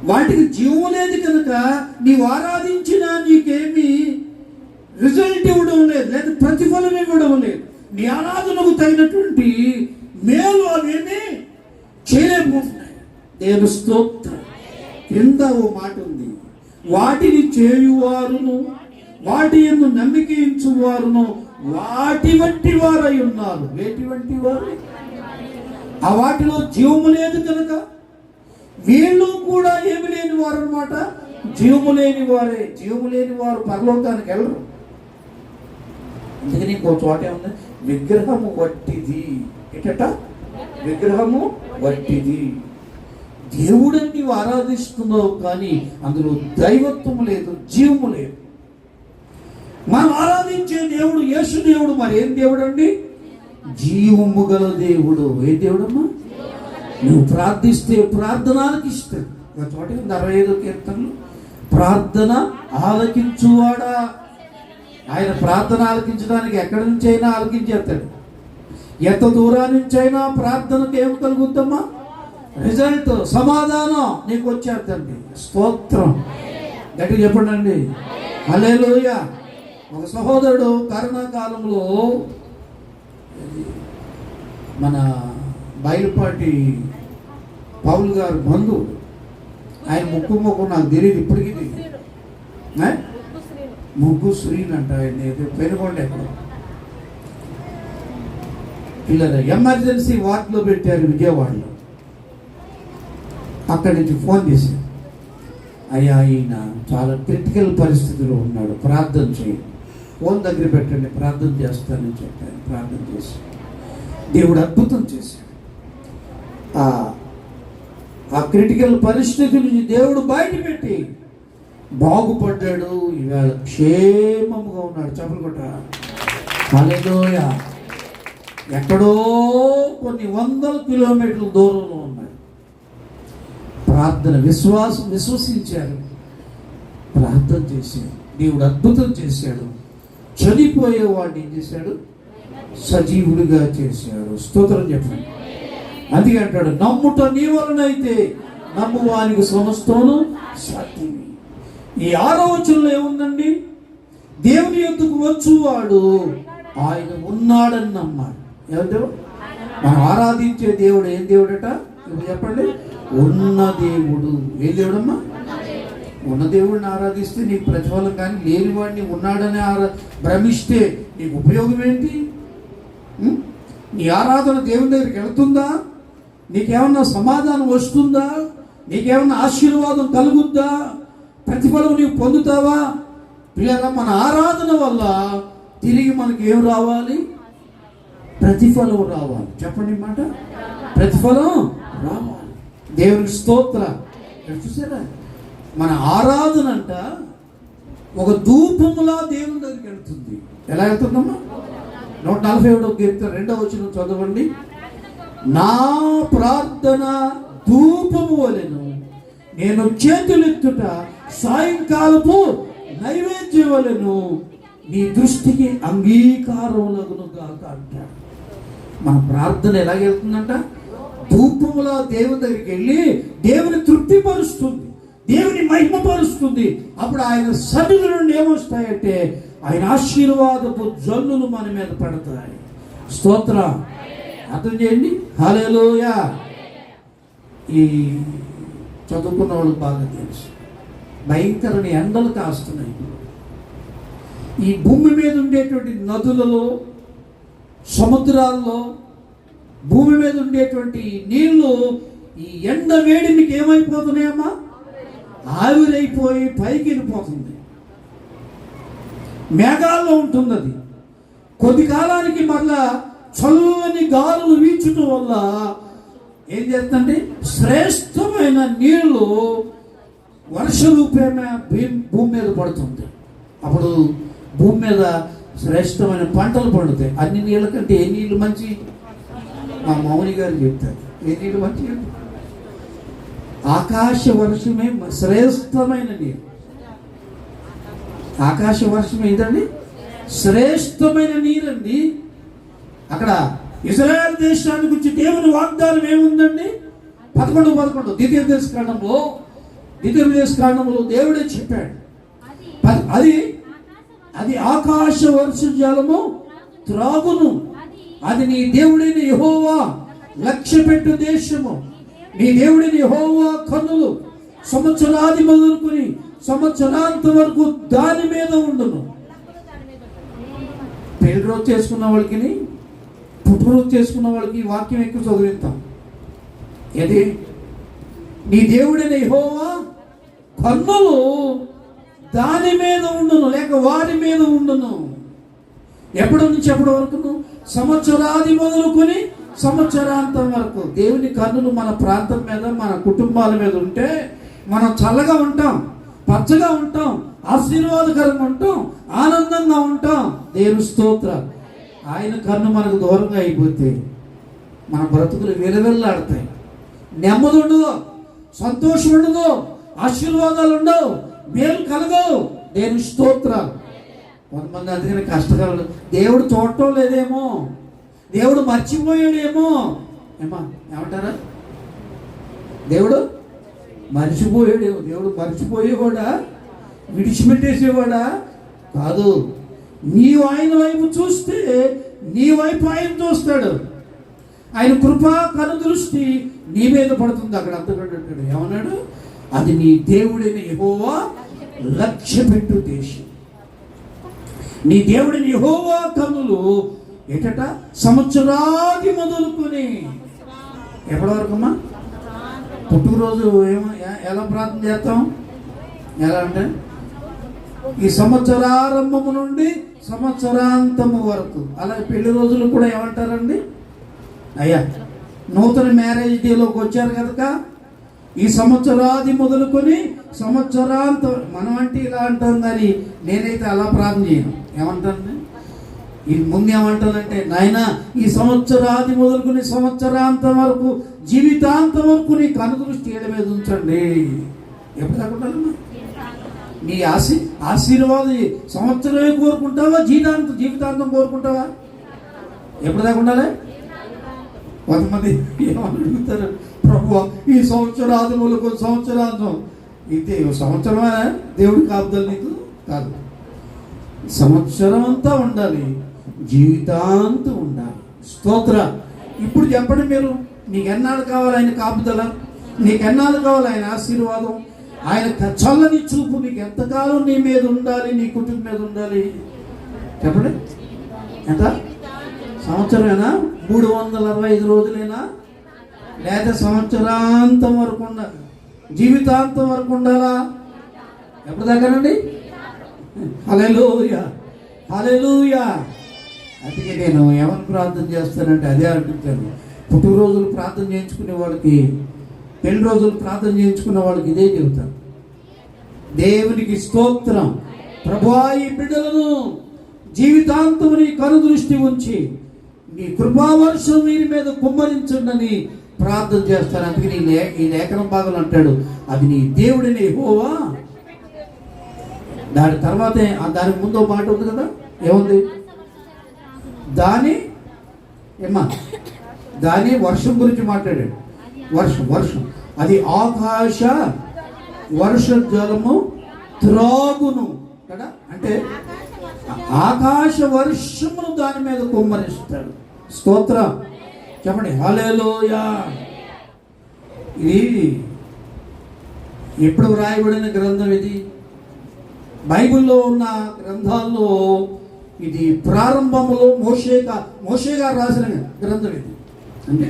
వాటికి జీవం లేదు కనుక నీవు ఆరాధించినా నీకేమి రిజల్ట్ ఇవ్వడం లేదు, లేదా ప్రతిఫలం ఇవ్వడం లేదు. నీ ఆరాధనకు తగినటువంటి మేలు అవేమీ చేయలేకపోతున్నాయి. దేవుని స్తోత్రం. కింద ఓ మాట ఉంది, వాటిని చేయువారును వాటి యందు నమ్మిక ఉంచువారును వాటి వంటి వారై ఉన్నారు. వేటి వంటి వారు? ఆ వాటిలో జీవము లేదు కనుక వీళ్ళు కూడా ఏమి లేని వారు అన్నమాట. జీవము లేని వారే. జీవము లేని వారు పరలోకానికి వెళ్ళరు. అందుకని ఇంకో చోట ఏముంది? విగ్రహము వట్టిది. ఎటట? విగ్రహము వట్టిది. దేవుడని నీవు ఆరాధిస్తున్నావు, కానీ అందులో దైవత్వము లేదు, జీవము లేదు. మనం ఆరాధించే దేవుడు యేసు దేవుడు. మరి ఏం దేవుడు అండి? జీవము గల దేవుడు. ఏ దేవుడమ్మా? నువ్వు ప్రార్థిస్తే ప్రార్థనకి ఇస్తాడు. ఒక చోట 65వ కీర్తనలు, ప్రార్థన ఆలకించువాడా. ఆయన ప్రార్థన ఆలకించడానికి ఎక్కడి నుంచి అయినా ఆలకించేస్తాడు. ఎంత దూరం నుంచి అయినా ప్రార్థనకు ఏం కలుగుద్దమ్మా? రిజల్ట్, సమాధానం నీకు వచ్చేద్దండి. స్తోత్రం. గట్టిగా చెప్పండి అండి. హల్లెలూయా. ఒక సహోదరుడు కరోనా కాలంలో మన బయలుపాటి పౌలు గారు బంధువు, ఆయన ముక్కు నాకు తెలియదు, ఇప్పటికీ తెలియదు. ముగ్గు శ్రీని అంట, ఆయన పెనుగొండ ఎక్కడ పిల్లలు ఎమర్జెన్సీ వార్డులో పెట్టారు విజయవాడలో. అక్కడి నుంచి ఫోన్ చేశారు, అయ్యా ఈయన చాలా క్రిటికల్ పరిస్థితిలో ఉన్నాడు, ప్రార్థన చేయండి, ఫోన్ దగ్గర పెట్టండి, ప్రార్థన చేస్తానని చెప్పాను. ప్రార్థన చేసి దేవుడు అద్భుతం చేశాడు. ఆ క్రిటికల్ పరిస్థితి నుంచి దేవుడు బయట పెట్టి బాగుపడ్డాడు. ఇవాళ క్షేమముగా ఉన్నాడు. చెప్పలు కొట్ట. హల్లెలూయా. ఎక్కడో కొన్ని 100 కిలోమీటర్ల దూరంలో ఉన్నాడు. ప్రార్థన, విశ్వసించారు, ప్రార్థన చేశాడు. దేవుడు అద్భుతం చేశాడు. చనిపోయేవాడిని ఏం చేశాడు? సజీవుడిగా చేశాడు. స్తోత్రం చెప్పండి. అందుకే అంటాడు, నమ్ముట నీ వలనైతే నమ్మువానికి సమస్తమును సాధ్యమే. ఈ 6వ వచనంలో ఏముందండి? దేవుని యొద్దకు వచ్చువాడు ఆయన ఉన్నాడని నమ్మాడు. ఏమంటే మనం ఆరాధించే దేవుడు ఏం దేవుడట? ఇప్పుడు చెప్పండి. ఉన్న దేవుడు. ఏ దేవుడమ్మా? ఉన్న దేవుడిని ఆరాధిస్తే నీకు ప్రతిఫలం, కానీ లేని వాడిని ఉన్నాడని భ్రమిస్తే నీకు ఉపయోగం ఏంటి? నీ ఆరాధన దేవుని దగ్గరికి వెళ్తుందా? నీకేమన్నా సమాధానం వస్తుందా? నీకేమన్నా ఆశీర్వాదం కలుగుద్దా? ప్రతిఫలం నీవు పొందుతావా? పిల్లల మన ఆరాధన వల్ల తిరిగి మనకి ఏం రావాలి? ప్రతిఫలం రావాలి. చెప్పండి మాట, ప్రతిఫలం రావాలి. దేవునికి స్తోత్ర. చూసారా, మన ఆరాధన అంట ఒక ధూపములా దేవుని దగ్గరికి వెళ్తుంది. ఎలా వెళ్తుందమ్మా? 147వ కీర్తన 2వ వచనం చదవండి. నా ప్రార్థన ధూపము వలెను, నేను చేతులెత్తుట సాయంకాలపు నైవేద్యం వలెను, నీ దృష్టికి అంగీకారములగును గాక అంటాడు. మన ప్రార్థన ఎలాగెళ్తుందంట? ధూపములా దేవుని దగ్గరికి వెళ్ళి దేవుని తృప్తిపరుస్తుంది, దేవుని మహిమపరుస్తుంది. అప్పుడు ఆయన సన్నిధి నుండి ఏమొస్తాయంటే ఆయన ఆశీర్వాదపు జల్లులు మన మీద పడతాయి. స్తోత్ర. అర్థం చేయండి. హల్లెలూయా. ఈ చదువుకున్న వాళ్ళకి బాగా తెలుసు, భయంకరమైన ఎండలు కాస్తున్నాయి. ఈ భూమి మీద ఉండేటువంటి నదులలో, సముద్రాల్లో, భూమి మీద ఉండేటువంటి నీళ్లు ఈ ఎండ వేడికి ఏమైపోతున్నాయమ్మా? ఆవిరైపోయి పైకి వెళ్ళిపోతుంది. మేఘాల్లో ఉంటుంది అది. కొద్ది కాలానికి మరలా చల్లని గాలులు వీచడం వల్ల ఏం చేస్తుందంటే శ్రేష్టమైన నీళ్లు వర్ష రూపేణ భూమి మీద పడుతుంది. అప్పుడు భూమి మీద శ్రేష్టమైన పంటలు పండుతాయి. అన్ని నీళ్ళ కంటే ఏ నీళ్ళు మంచి? మా మౌని గారు చెప్తారు, ఏ నీళ్ళు మంచి? ఆకాశ వర్షమే శ్రేష్టమైన నీరు. ఆకాశ వర్షం ఏంటండి? శ్రేష్టమైన నీరండి. అక్కడ ఇజ్రాయెల్ దేశాన్ని గురించి దేవుని వాగ్దానం ఏముందండి? 11:11 ద్వితీయోపదేశ కాండంలో దేవుడే చెప్పాడు. అది ఆకాశ వర్ష జలము త్రాగును, అది నీ దేవుడైన యెహోవా లక్ష్యపెట్టు దేశము. నీ దేవుడిని యెహోవా కన్నులు సంవత్సరాది మొదలుకొని సంవత్సరాంత వరకు దాని మీద ఉండును. పెళ్లి రోజు చేసుకున్న వాళ్ళకి, పుట్టురోజు చేసుకున్న వాళ్ళకి వాక్యం ఎక్కువ చదివిస్తాం. ఏది? నీ దేవుడైన యెహోవా కన్నులు దాని మీద ఉండును, లేక వారి మీద ఉండును. ఎప్పటి నుంచి ఎప్పటి వరకు? సంవత్సరాది మొదలుకొని సంవత్సరాంతం వరకు. దేవుని కన్నులు మన ప్రాంతం మీద, మన కుటుంబాల మీద ఉంటే మనం చల్లగా ఉంటాం, పచ్చగా ఉంటాం, ఆశీర్వాదకరంగా ఉంటాం, ఆనందంగా ఉంటాం. దేవుని స్తోత్ర. ఆయన కన్ను మనకు దూరంగా అయిపోతే మన బ్రతుకులు వెలువెల్లాడతాయి. నెమ్మది ఉండదు, సంతోషం ఉండదు, ఆశీర్వాదాలు ఉండవు, మేలు కలగవు. దేవుని స్తోత్ర. కొంతమంది అందుకని కష్టకాలు దేవుడు చూడటం లేదేమో, దేవుడు మర్చిపోయాడేమో. ఏమంటారా? దేవుడు మర్చిపోయాడేమో. దేవుడు మర్చిపోయేవాడా? విడిచిపెట్టేసేవాడా? కాదు. నీవు ఆయన వైపు చూస్తే నీ వైపు ఆయన చూస్తాడు. ఆయన కృపా కనుదృష్టి నీ మీద పడుతుంది. అక్కడ అంతకంటాడు. ఏమన్నాడు? అది నీ దేవుడైన యెహోవా లక్ష్యపెట్టు దేశం. నీ దేవుడిని యెహోవా కన్నులు ఏటట సంవత్సరాది మొదలుకొని ఎప్పటి వరకు అమ్మా? పుట్టుకరోజు ఎలా ప్రార్థన చేస్తాం? ఎలా అంటే ఈ సంవత్సరారంభము నుండి సంవత్సరాంతము వరకు. అలాగే పెళ్లి రోజులు కూడా ఏమంటారండి? అయ్యా, నూతన మ్యారేజ్ డేలోకి వచ్చారు కనుక ఈ సంవత్సరాది మొదలుకొని సంవత్సరాంతం. మనం అంటే ఇలా అంటాం, కానీ నేనైతే అలా ప్రార్థన చేయను. ఏమంటాను? ఈ ముందు ఏమంటానంటే, నాయన ఈ సంవత్సరాది మొదలుకొని సంవత్సరాంతం వరకు, జీవితాంతం వరకు నీ కనుదృష్టి ఏడ మీద ఉంచండి. ఎప్పుడు కాకుండా నీ ఆశీర్వాదం సంవత్సరమే కోరుకుంటావా, జీవితాంతం కోరుకుంటావా? ఎప్పుడు దాకా ఉండాలి? కొంతమంది ఏమని అడుగుతారు, ప్రభువా ఈ సంవత్సరాది మొదలుకొని సంవత్సరాంతం. ఇది సంవత్సరమే దేవుడి కాపుదలు నీకు కాదు. సంవత్సరం అంతా ఉండాలి, జీవితాంతం ఉండాలి. స్తోత్ర. ఇప్పుడు చెప్పండి మీరు, నీకెన్నాళ్ళు కావాలి ఆయన కాపుదల? నీకెన్నాళ్ళు కావాలి ఆయన ఆశీర్వాదం? ఆయన చల్లని చూపు నీకు ఎంతకాలం నీ మీద ఉండాలి, నీ కుటుంబం మీద ఉండాలి? చెప్పండి. ఎంత? సంవత్సరమేనా? 365 రోజులేనా? లేదా సంవత్సరాంతం వరకు ఉండాలి? జీవితాంతం వరకు ఉండాలా? ఎప్పుడు దగ్గరండి? హల్లెలూయా, హల్లెలూయా. అందుకే నేను ఏమని ప్రార్థన చేస్తానంటే అదే అంటుంటాను. పుట్టినరోజులు ప్రార్థన చేయించుకునే వాళ్ళకి, పెళ్లి రోజులు ప్రార్థన చేయించుకున్న వాళ్ళకి ఇదే చెబుతాను. దేవునికి స్తోత్రం. ప్రభువా, ఈ బిడ్డలను జీవితాంతం నీ కనుదృష్టి ఉంచి నీ కృపావర్షం వీరి మీద కుమ్మరించండి ప్రార్థన చేస్తాను. అందుకే ఈ లేఖనం భాగం అంటాడు, అది నీ దేవుడిని యెహోవా. దాని తర్వాతే దానికి ముందు మాట ఉంది కదా, ఏముంది? దాని వర్షం గురించి మాట్లాడాడు. వర్షం అది ఆకాశ వర్ష జలము త్రాగును కదా, అంటే ఆకాశ వర్షమును దాని మీద కుమ్మరిస్తాడు. స్తోత్రం చెప్పండి, హల్లెలూయా. ఇది ఎప్పుడు వ్రాయబడిన గ్రంథం? ఇది బైబిల్లో ఉన్న గ్రంథాల్లో ఇది ప్రారంభంలో మోషే గారు రాసిన గ్రంథం ఇది. అంటే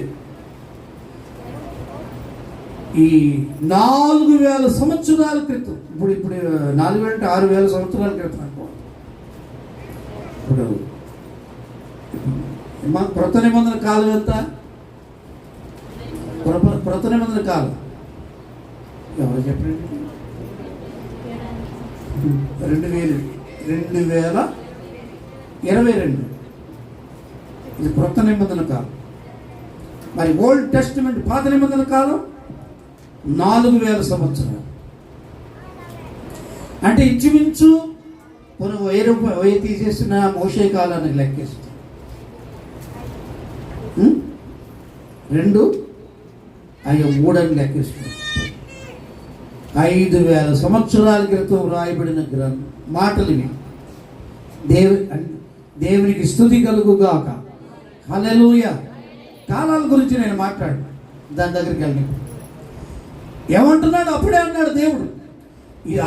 ఈ 4000 సంవత్సరాల క్రితం, ఇప్పుడు 4000 అంటే 6000 సంవత్సరాల క్రితం అనుకో. ఇప్పుడు క్రొత్త నిబంధన కాలం ఎంత? క్రొత్త నిబంధన కాలం ఎవరు చెప్పండి? 2022. ఇది క్రొత్త నిబంధన కాలం. మరి ఓల్డ్ టెస్టిమెంట్ పాత నిబంధన కాలం 4000 సంవత్సరాలు. అంటే ఇంచుమించు కొన్ని 1000 తీసేసిన మోషే కాలాన్ని లెక్కేస్తాం. 2 అయ్యో 3 అని లెక్కేస్తాం. 5000 సంవత్సరాల క్రితం రాయబడిన గ్రంథం మాటలు ఇవి. దేవునికి స్తుతి కలుగుగాక. హల్లెలూయా. కాలాల గురించి నేను మాట్లాడు, దాని దగ్గరికి వెళ్ళి ఏమంటున్నాడు? అప్పుడే అన్నాడు దేవుడు,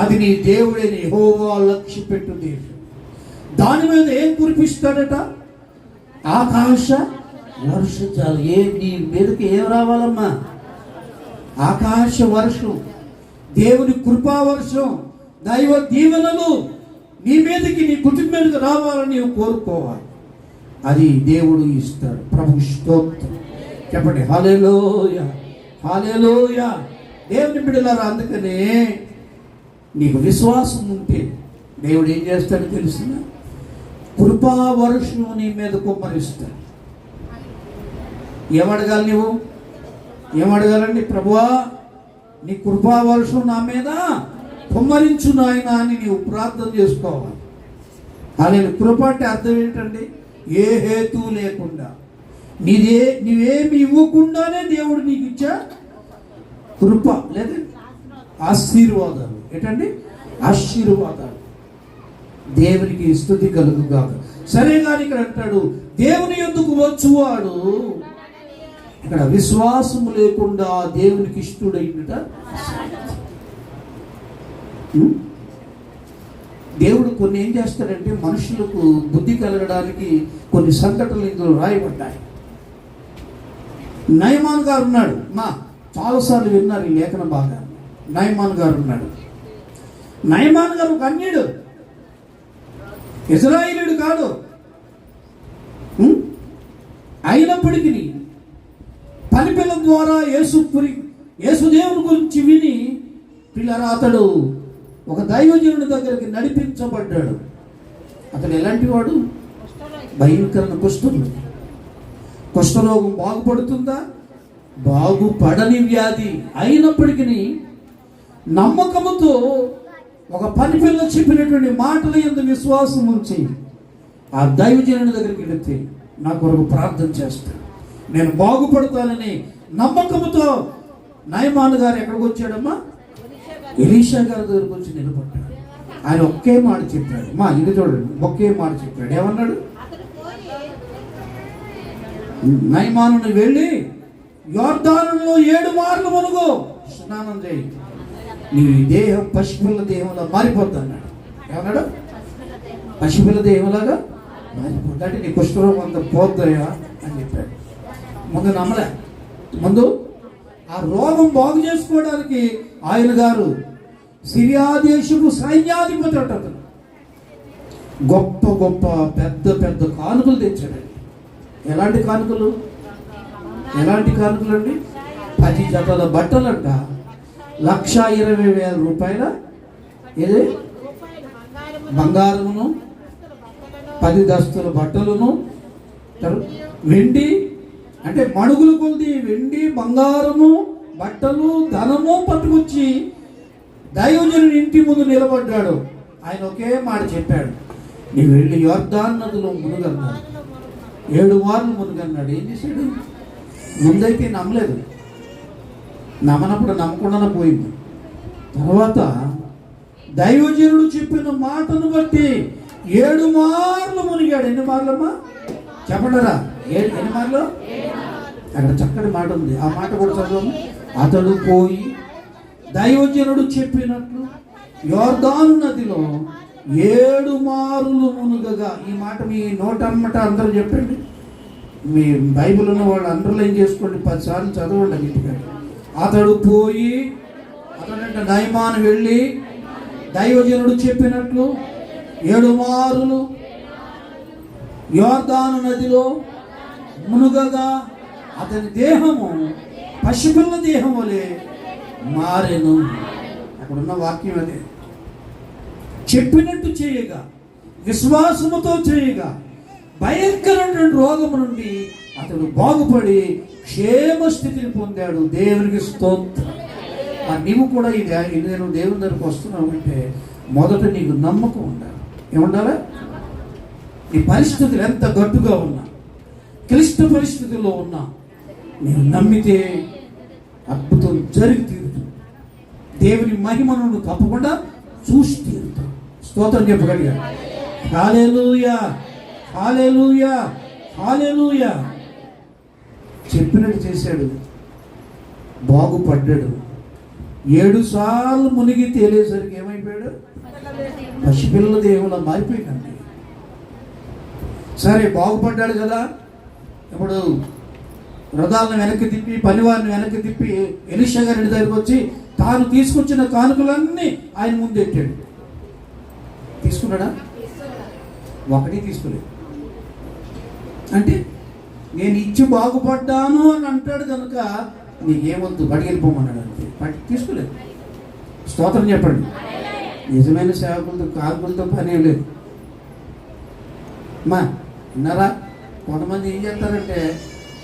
అది నీ దేవుడే యెహోవా లక్ష్య పెట్టు దేశం. దాని మీద ఏం కురిపిస్తాడట? ఆకాశ వర్షాలు. నీ మీదకి ఏం రావాలమ్మా? ఆకాశ వర్షం, దేవుని కృపావర్షం, దైవ దీవెనలు నీ మీదకి, నీ కుటుంబం మీదకి రావాలని నీవు కోరుకోవాలి. అది దేవుడు ఇస్తాడు. ప్రభు స్తోత్రం చెప్పండి, హల్లెలూయా, హల్లెలూయా. దేవుని బిడ్డలారా, అందుకనే నీకు విశ్వాసం ఉంటే దేవుడు ఏం చేస్తాడో తెలుసిన? కృపావర్షం నీ మీద కుమ్మరిస్తాడు. ఏమడగాలి నువ్వు? ఏమడగాలండి? ప్రభువా, నీ కృపావర్షం నా మీద కుమ్మరించు నాయన అని నీవు ప్రార్థన చేసుకోవాలి. అలాగే కృప అంటే అర్థం ఏంటండి? ఏ హేతు లేకుండా, నీవేమి ఇవ్వకుండానే దేవుడు నీకు ఇచ్చా కృప, లేదా ఆశీర్వాదాలు. ఏంటండి? ఆశీర్వాదాలు. దేవునికి స్తుతి కలుగుగాక. సరే, కానీ ఇక్కడ అంటాడు, దేవుని యొద్దకు వచ్చువాడు, ఇక్కడ విశ్వాసము లేకుండా దేవునికి ఇష్టడైనట. దేవుడు కొన్ని ఏం చేస్తాడంటే, మనుషులకు బుద్ధి కలగడానికి కొన్ని సంఘటనలు ఇందులో రాయబడ్డాయి. నయమాన్ గారు ఉన్నాడు. చాలాసార్లు విన్నారు ఈ లేఖన బాగా. నయమాన్ గారు ఉన్నాడు. నయమాన్ గారు ఒక అన్యుడు, ఇజ్రాయేలీయుడు కాదు. అయినప్పటికీ పని పిల్లల ద్వారా యేసుదేవుని గురించి విని పిల్లరా అతడు ఒక దైవజనుడి దగ్గరికి నడిపించబడ్డాడు. అతడు ఎలాంటి వాడు? భయంకరమైన కుష్ఠరోగం బాగుపడుతుందా? బాగుపడని వ్యాధి. అయినప్పటికీ నమ్మకముతో ఒక పని పిల్ల చెప్పినటువంటి మాటల యందు విశ్వాసం ఉంచి ఆ దైవజనుడి దగ్గరికి వెళ్తే నా కొరకు ప్రార్థన చేస్తాను, నేను బాగుపడతానని నమ్మకముతో నయమాన్ గారు ఎక్కడికి వచ్చాడమ్మా? ఎలీషా గారి దగ్గరకు వచ్చి నిలబడ్డాడు. ఆయన ఒకే మాట చెప్పాడు. ఇది చూడండి, ఒకే మాట చెప్పాడు. ఏమన్నాడు? నయమానుని వెళ్ళి యోర్దానులో 7 మార్లు మునుగు, స్నానం చేయి, నీ దేహం పసిపిల్ల దేహంలో మారిపోద్ది అన్నాడు. ఏమన్నాడు? పసిపిల్ల దేహంలాగా మారిపోద్ది. అంటే నీ కుష్ఠరోగం అంత పోద్దయా అని చెప్పాడు. ముందు నమ్మలే. ముందు ఆ రోగం బాగు చేసుకోవడానికి ఆయన గారు సిరియా దేశపు సైన్యాధిపతి అతను. గొప్ప గొప్ప పెద్ద పెద్ద కానుకలు తెచ్చాడండి. ఎలాంటి కానుకలు? ఎలాంటి కానుకలు అండి? 10 జతల బట్టలంట, 1,20,000 రూపాయల ఏది బంగారమును, 10 దస్తుల బట్టలను, వెండి అంటే మణుగుల కొద్ది వెండి బంగారము బట్టలు ధనము పట్టుకొచ్చి దైవజనుని ఇంటి ముందు నిలబడ్డాడు. ఆయన ఒకే మాట చెప్పాడు, నీవు వెళ్ళి యొర్దాను నదిలో మునుగన్నాడు. 7 మార్లు మునుగన్నాడు. ఏం చేశాడు? ముందైతే నమ్మలేదు, నమ్మనప్పుడు నమ్మకుండానే పోయింది. తర్వాత దైవజనుడు చెప్పిన మాటను బట్టి 7 మార్లు మునిగాడు. ఎన్ని మార్లమ్మా చెప్పండిరా? ఎన్ని మార్లు? అక్కడ చక్కటి మాట ఉంది, ఆ మాట కూడా చదవము. అతడు పోయి దైవజనుడు చెప్పినట్లు యొర్దాను నదిలో 7 మారులు మునుగగా. ఈ మాట మీ నోటమ్మట అందరూ చెప్పండి. మీ బైబిల్ ఉన్న వాళ్ళు అండర్లైన్ చేసుకోండి, 10 సార్లు చదవండి ఇంటికి. అతడు పోయి, అతడంటే నయమాను వెళ్ళి దైవజనుడు చెప్పినట్లు 7 మారులు యొర్దాను నదిలో మునుగగా అతని దేహము పసిపిల్ల దేహం వలె మారెను. అక్కడున్న వాక్యం అదే. చెప్పినట్టు చేయగా, విశ్వాసముతో చేయగా భయంకరమైన రోగము నుండి అతడు బాగుపడి క్షేమ స్థితిని పొందాడు. దేవునికి స్తోత్రం. నీవు కూడా నేను దేవుని దగ్గరకు వస్తున్నావు అంటే మొదట నీకు నమ్మకం ఉండాలి. ఏముండాలి? నీ పరిస్థితులు ఎంత గట్టుగా ఉన్నా, క్లిష్ట పరిస్థితుల్లో ఉన్నా, నేను నమ్మితే అద్భుతం జరిగి తీరుతుంది. దేవుని మహిమను నువ్వు తప్పకుండా చూసి తీరుతావు. స్తోత్రం చెప్పగలిగా. హల్లెలూయా, హల్లెలూయా, హల్లెలూయా. చెప్పినట్టు చేశాడు, బాగుపడ్డాడు. 7 సార్లు మునిగి తేలేసరికి ఏమైపోయాడు? పసిపిల్ల దేవుళ్ళ మారిపోయిందండి. సరే, బాగుపడ్డాడు కదా. ఇప్పుడు రథాలను వెనక్కి తిప్పి, పనివారిని వెనక్కి తిప్పి ఎలీషా గారి దగ్గరికి వచ్చి తాను తీసుకొచ్చిన కానుకలన్నీ ఆయన ముందు పెట్టాడు. తీసుకున్నాడా? ఒకటి తీసుకోలేదు. అంటే నేను ఇచ్చి బాగుపడ్డాను అని అంటాడు కనుక నీకేమొద్దు, బడికి వెళ్ళిపోమన్నాడు. అంతే, తీసుకోలేదు. స్తోత్రం చెప్పండి. నిజమైన సేవకులతో కానుకలతో పని లేదు. మా విన్నారా? కొంతమంది ఏం చేస్తారంటే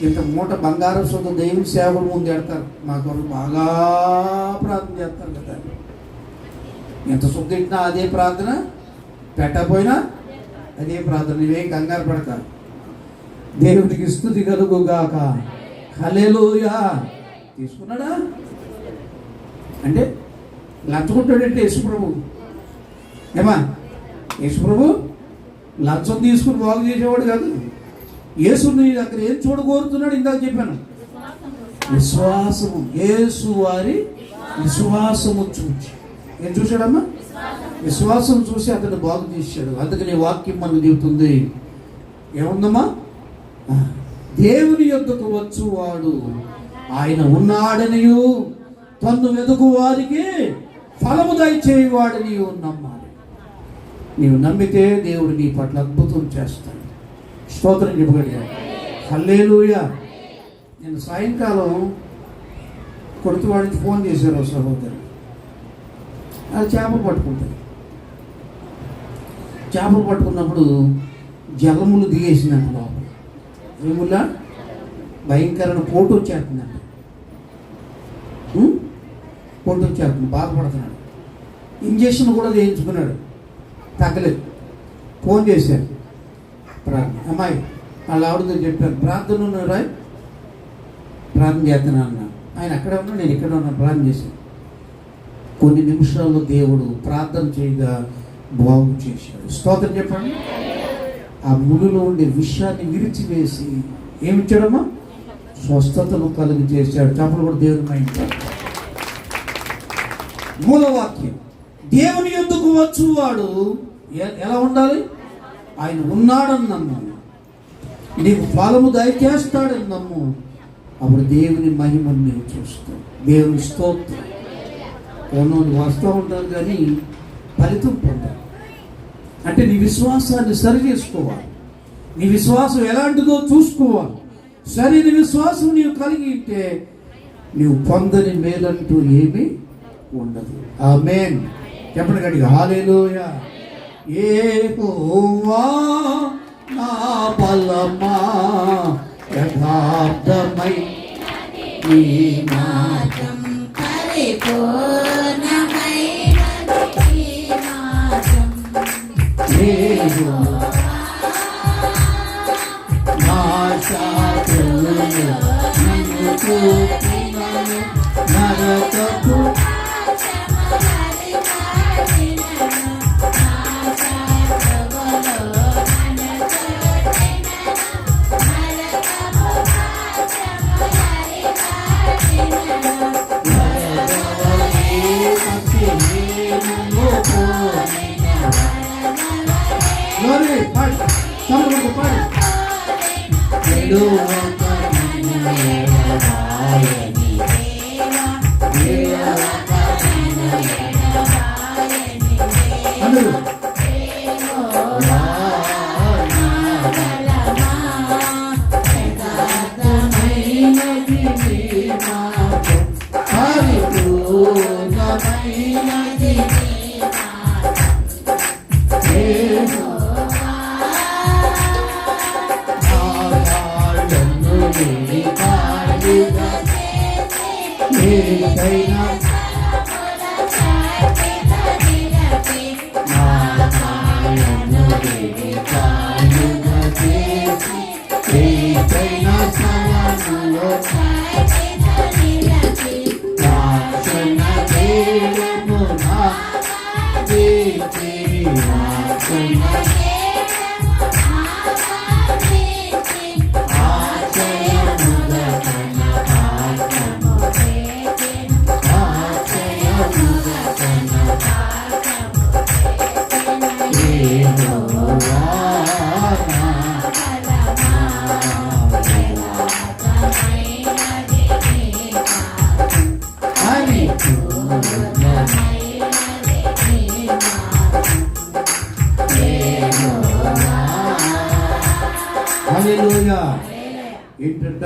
ఇంత మూట బంగారం సొంత దేవుని సేవకుల ముందు పెడతారు. మా కొరకు బాగా ప్రార్థన చేస్తారు కదా. ఎంత శుద్ధి ఇచ్చినా అదే ప్రార్థన, పెట్టకపోయినా అదే ప్రార్థన. నువ్వేం కంగారు పడతారు. దేవునికి స్తుతి కలుగుగాక. హల్లెలూయా. తీసుకున్నాడా? అంటే లంచుకుంటాడంటే యేసుప్రభు. ఏమా, యేసుప్రభు లంచం తీసుకుని బాగు చేసేవాడు కాదు. యేసుని అక్కడ ఏం చూడగోరుతున్నాడు? ఇందాక చెప్పాను, విశ్వాసము. యేసు వారి విశ్వాసము చూచి ఏం చూశాడమ్మా? విశ్వాసం చూసి అతను బాగు చేశాడు. అందుకని వాక్యం మనకు చెబుతుంది, ఏముందమ్మా? దేవుని యొద్దకు వచ్చువాడు ఆయన ఉన్నాడనియు తన్ను వెదుకు వారికి ఫలము దయచేయవాడని నమ్మాలి. నీవు నమ్మితే దేవుడు నీ పట్ల అద్భుతం చేస్తాడు. స్తోత్రం చెప్పగలిగా. హల్లెలూయా. నేను సాయంకాలం కొడుతువాడికి ఫోన్ చేశారు సహోదరు. అది చేపలు పట్టుకుంటారు. చేపలు పట్టుకున్నప్పుడు జలములు దిగేసినట్టు లోపల ఏములా భయంకరమైన పోటు వచ్చేస్తుందంట. పోటు వచ్చేస్తుంది, బాధపడుతున్నాడు. ఇంజక్షన్ కూడా చేయించుకున్నాడు, తగ్గలేదు. ఫోన్ చేశారు, ప్రార్థన అమ్మాయి వాళ్ళ ఆవిడతో చెప్పాను, ప్రార్థన ఉన్నారా? ప్రార్థన చేస్తున్నాను అన్నాను. ఆయన అక్కడే ఉన్నా, నేను ఇక్కడ ఉన్నాను. ప్రార్థన చేశాను. కొన్ని నిమిషాల్లో దేవుడు ప్రార్థన చేయగా బాగు చేశాడు. స్తోత్రం చెప్పండి. ఆ మునిలో ఉండే విషయాన్ని విరిచివేసి ఏమిచ్చాడమ్మా? స్వస్థతను కలుగు చేశాడు. చప్పలు కూడా దేవుని మైంటాడు. మూలవాక్యం, దేవుని యొద్దకు వచ్చువాడు ఎలా ఉండాలి? ఆయన ఉన్నాడని నమ్ము, నీకు ఫలము దయచేస్తాడని నమ్ము. అప్పుడు దేవుని మహిమను నీవు చూస్తావు. దేవుని స్తోత్రం. కొన్నోళ్ళు వస్తూ ఉంటారు కానీ ఫలితం పొందారు. అంటే నీ విశ్వాసాన్ని సరి చేసుకోవాలి. నీ విశ్వాసం ఎలాంటిదో చూసుకోవాలి. సరైన విశ్వాసం నీవు కలిగి ఉంటే నీవు పొందని మేలంటూ ఏమీ ఉండదు. ఆమేన్. చెప్పండి గట్టిగా హల్లెలూయా. యెహోవా నా బలమా, యథార్థమై నీ మార్గం పరిపూర్ణమైనది మార్గం. యెహోవా నా శాంతులు నన్ను చూపినను, నరకపు ఏంటంట?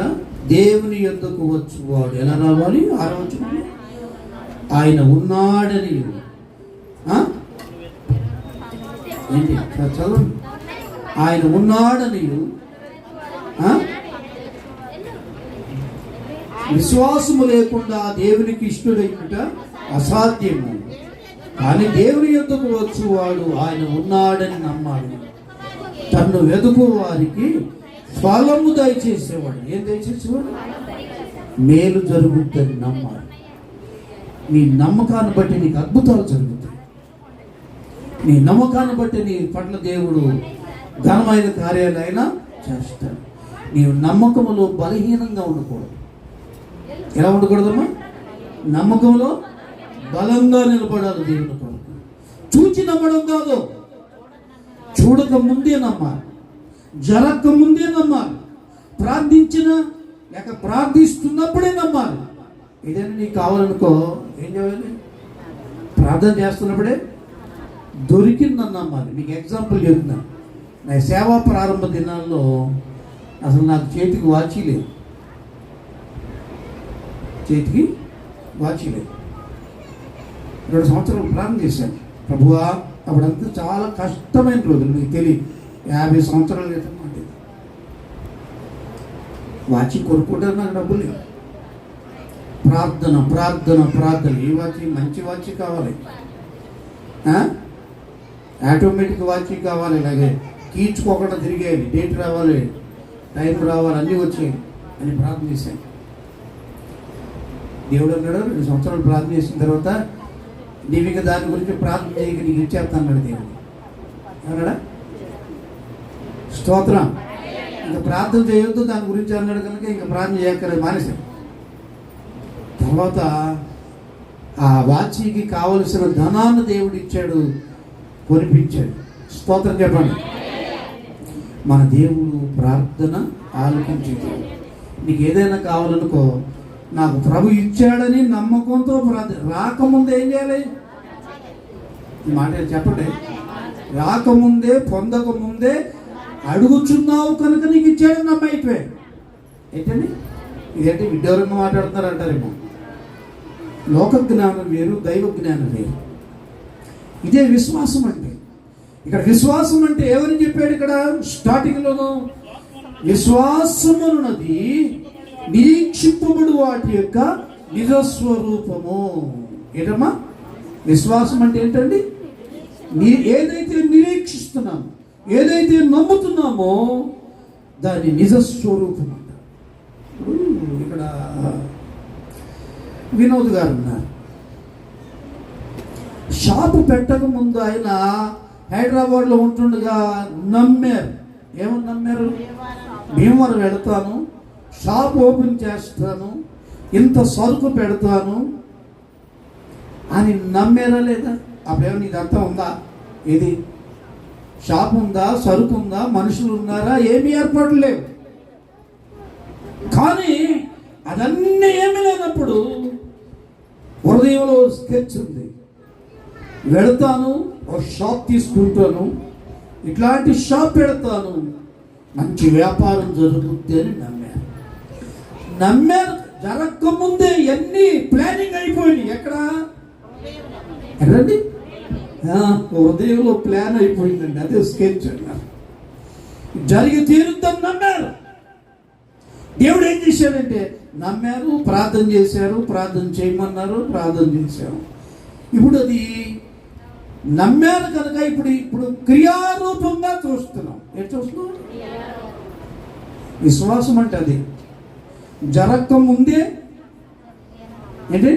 దేవుని యొద్దకు వచ్చువాడు ఎలా రావాలి? ఆలోచన ఆయన ఉన్నాడని ఏంటి చదవండి. ఆయన ఉన్నాడని విశ్వాసము లేకుండా దేవునికి ఇష్టడైనట అసాధ్యము. కానీ దేవుని యొద్దకు వచ్చువాడు ఆయన ఉన్నాడని నమ్మాలి. తన్ను వెతుకు వారికి ఫలము దయచేసేవాడు. ఏం దయచేసేవాడు? మేలు జరుగుతుందని నమ్మాలి. నీ నమ్మకాన్ని బట్టి నీకు అద్భుతాలు జరుగుతాయి. నీ నమ్మకాన్ని బట్టి నీ పట్ల దేవుడు ఘనమైన కార్యాలైనా చేస్తాడు. నీవు నమ్మకంలో బలహీనంగా ఉండకూడదు. ఎలా ఉండకూడదమ్మా? నమ్మకంలో బలంగా నిలబడాలి. దేవుని కొరకు చూచి నమ్మడం కాదు, చూడక ముందే నమ్మాలి, జరగక ముందే నమ్మాలి, ప్రార్థించిన లేక ప్రార్థిస్తున్నప్పుడే నమ్మాలి. ఏదైనా నీకు కావాలనుకో ఏం చేయాలి? ప్రార్థన చేస్తున్నప్పుడే దొరికిందని నమ్మాలి. మీకు ఎగ్జాంపుల్ చెప్తున్నాను. నా సేవా ప్రారంభ దినాల్లో అసలు నాకు చేతికి వాచి లేదు. చేతికి వాచి లేదు. 2 సంవత్సరాలు ప్రార్థన చేశాను. ప్రభువా, అప్పుడంతా చాలా కష్టమైన రోజులు, మీకు తెలియదు. 50 సంవత్సరాల క్రితం అంటే వాచి కొనుక్కుంటారు, నాకు డబ్బులు లేవు. ప్రార్థన ప్రార్థన ప్రార్థన. ఏ వాచి? మంచి వాచి కావాలి, ఆటోమేటిక్ వాచి కావాలి, అలాగే కీచుకోకుండా తిరిగేది, డేట్ రావాలి, టైం రావాలి, అన్నీ వచ్చేది అని ప్రార్థన చేశాను. దేవుడు అన్నాడు, 2 సంవత్సరాలు ప్రార్థన చేసిన తర్వాత నీవు ఇక దాని గురించి ప్రార్థన చేయక నీకు ఇచ్చేస్తా అన్నాడు దేవుడు. అన్నాడా? స్తోత్రం. ఇంకా ప్రార్థన చేయొద్దు దాని గురించి అన్నాడు కనుక ఇంకా ప్రార్థన చేయక్కర్లేదు, మానేశాడు. తర్వాత ఆ వాచికి కావలసిన ధనాన్ని దేవుడు ఇచ్చాడు, కొనిపించాడు. స్తోత్రం చెప్పండి. మన దేవుడు ప్రార్థన ఆలకించింది. నీకు ఏదైనా కావాలనుకో, నాకు ప్రభు ఇచ్చాడని నమ్మకంతో ప్రార్థన. రాకముందు ఏం చేయాలి? ఈ మాట చెప్పండి. రాకముందే పొందకముందే అడుగుచున్నావు కనుక నీకు ఇచ్చాడు నమ్మైపోయా. ఏంటండి ఇదేంటి విడ్డూరంగా మాట్లాడుతున్నారు అంటారేమో. లోక జ్ఞానం వేరు, దైవ జ్ఞానం వేరు. ఇదే విశ్వాసం అంటే. ఇక్కడ విశ్వాసం అంటే ఏమని చెప్పాడు ఇక్కడ స్టార్టింగ్లోనూ? విశ్వాసమున్నది నిరీక్షింపబడు వాటి యొక్క నిజస్వరూపము. ఏంటమ్మా విశ్వాసం అంటే ఏంటండి? ఏదైతే నిరీక్షిస్తున్నామో, ఏదైతే నమ్ముతున్నామో దాని నిజస్వరూపం అంట. ఇక్కడ వినోద్ గారు ఉన్నారు. షాపు పెట్టక ముందు ఆయన హైదరాబాద్లో ఉంటుండగా నమ్మారు. ఏమని నమ్మారు? భీమవరం వెళతాను, షాప్ ఓపెన్ చేస్తాను, ఇంత సరుకు పెడతాను అని నమ్మారా లేదా? అప్పుడేమో ఇదంతా ఉందా? ఏది షాప్ ఉందా, సరుకు ఉందా, మనుషులు ఉన్నారా? ఏమీ ఏర్పాట్లు లేవు. కానీ అదన్నీ ఏమీ లేనప్పుడు హృదయంలో స్కెచ్ ఉంది. వెళతాను, ఒక షాప్ తీసుకుంటాను, ఇట్లాంటి షాప్ పెడతాను, మంచి వ్యాపారం జరుగుతుంది అని నమ్మారు. జరగకముందే ఎన్ని ప్లానింగ్ అయిపోయినాయి. ఎక్కడండి? హృదయంలో ప్లాన్ అయిపోయిందండి. అదే స్కెచ్ అన్నారు. జరిగి తీరుద్దని నమ్మారు. దేవుడు ఏం చేశాడంటే నమ్మారు, ప్రార్థన చేశారు, ప్రార్థన చేయమన్నారు, ప్రార్థన చేశారు. ఇప్పుడు అది నమ్మారు కనుక ఇప్పుడు క్రియారూపంగా చూస్తున్నాం. ఏం చూస్తున్నాం? విశ్వాసం అంటే అది జరగకముందే ఏంటి?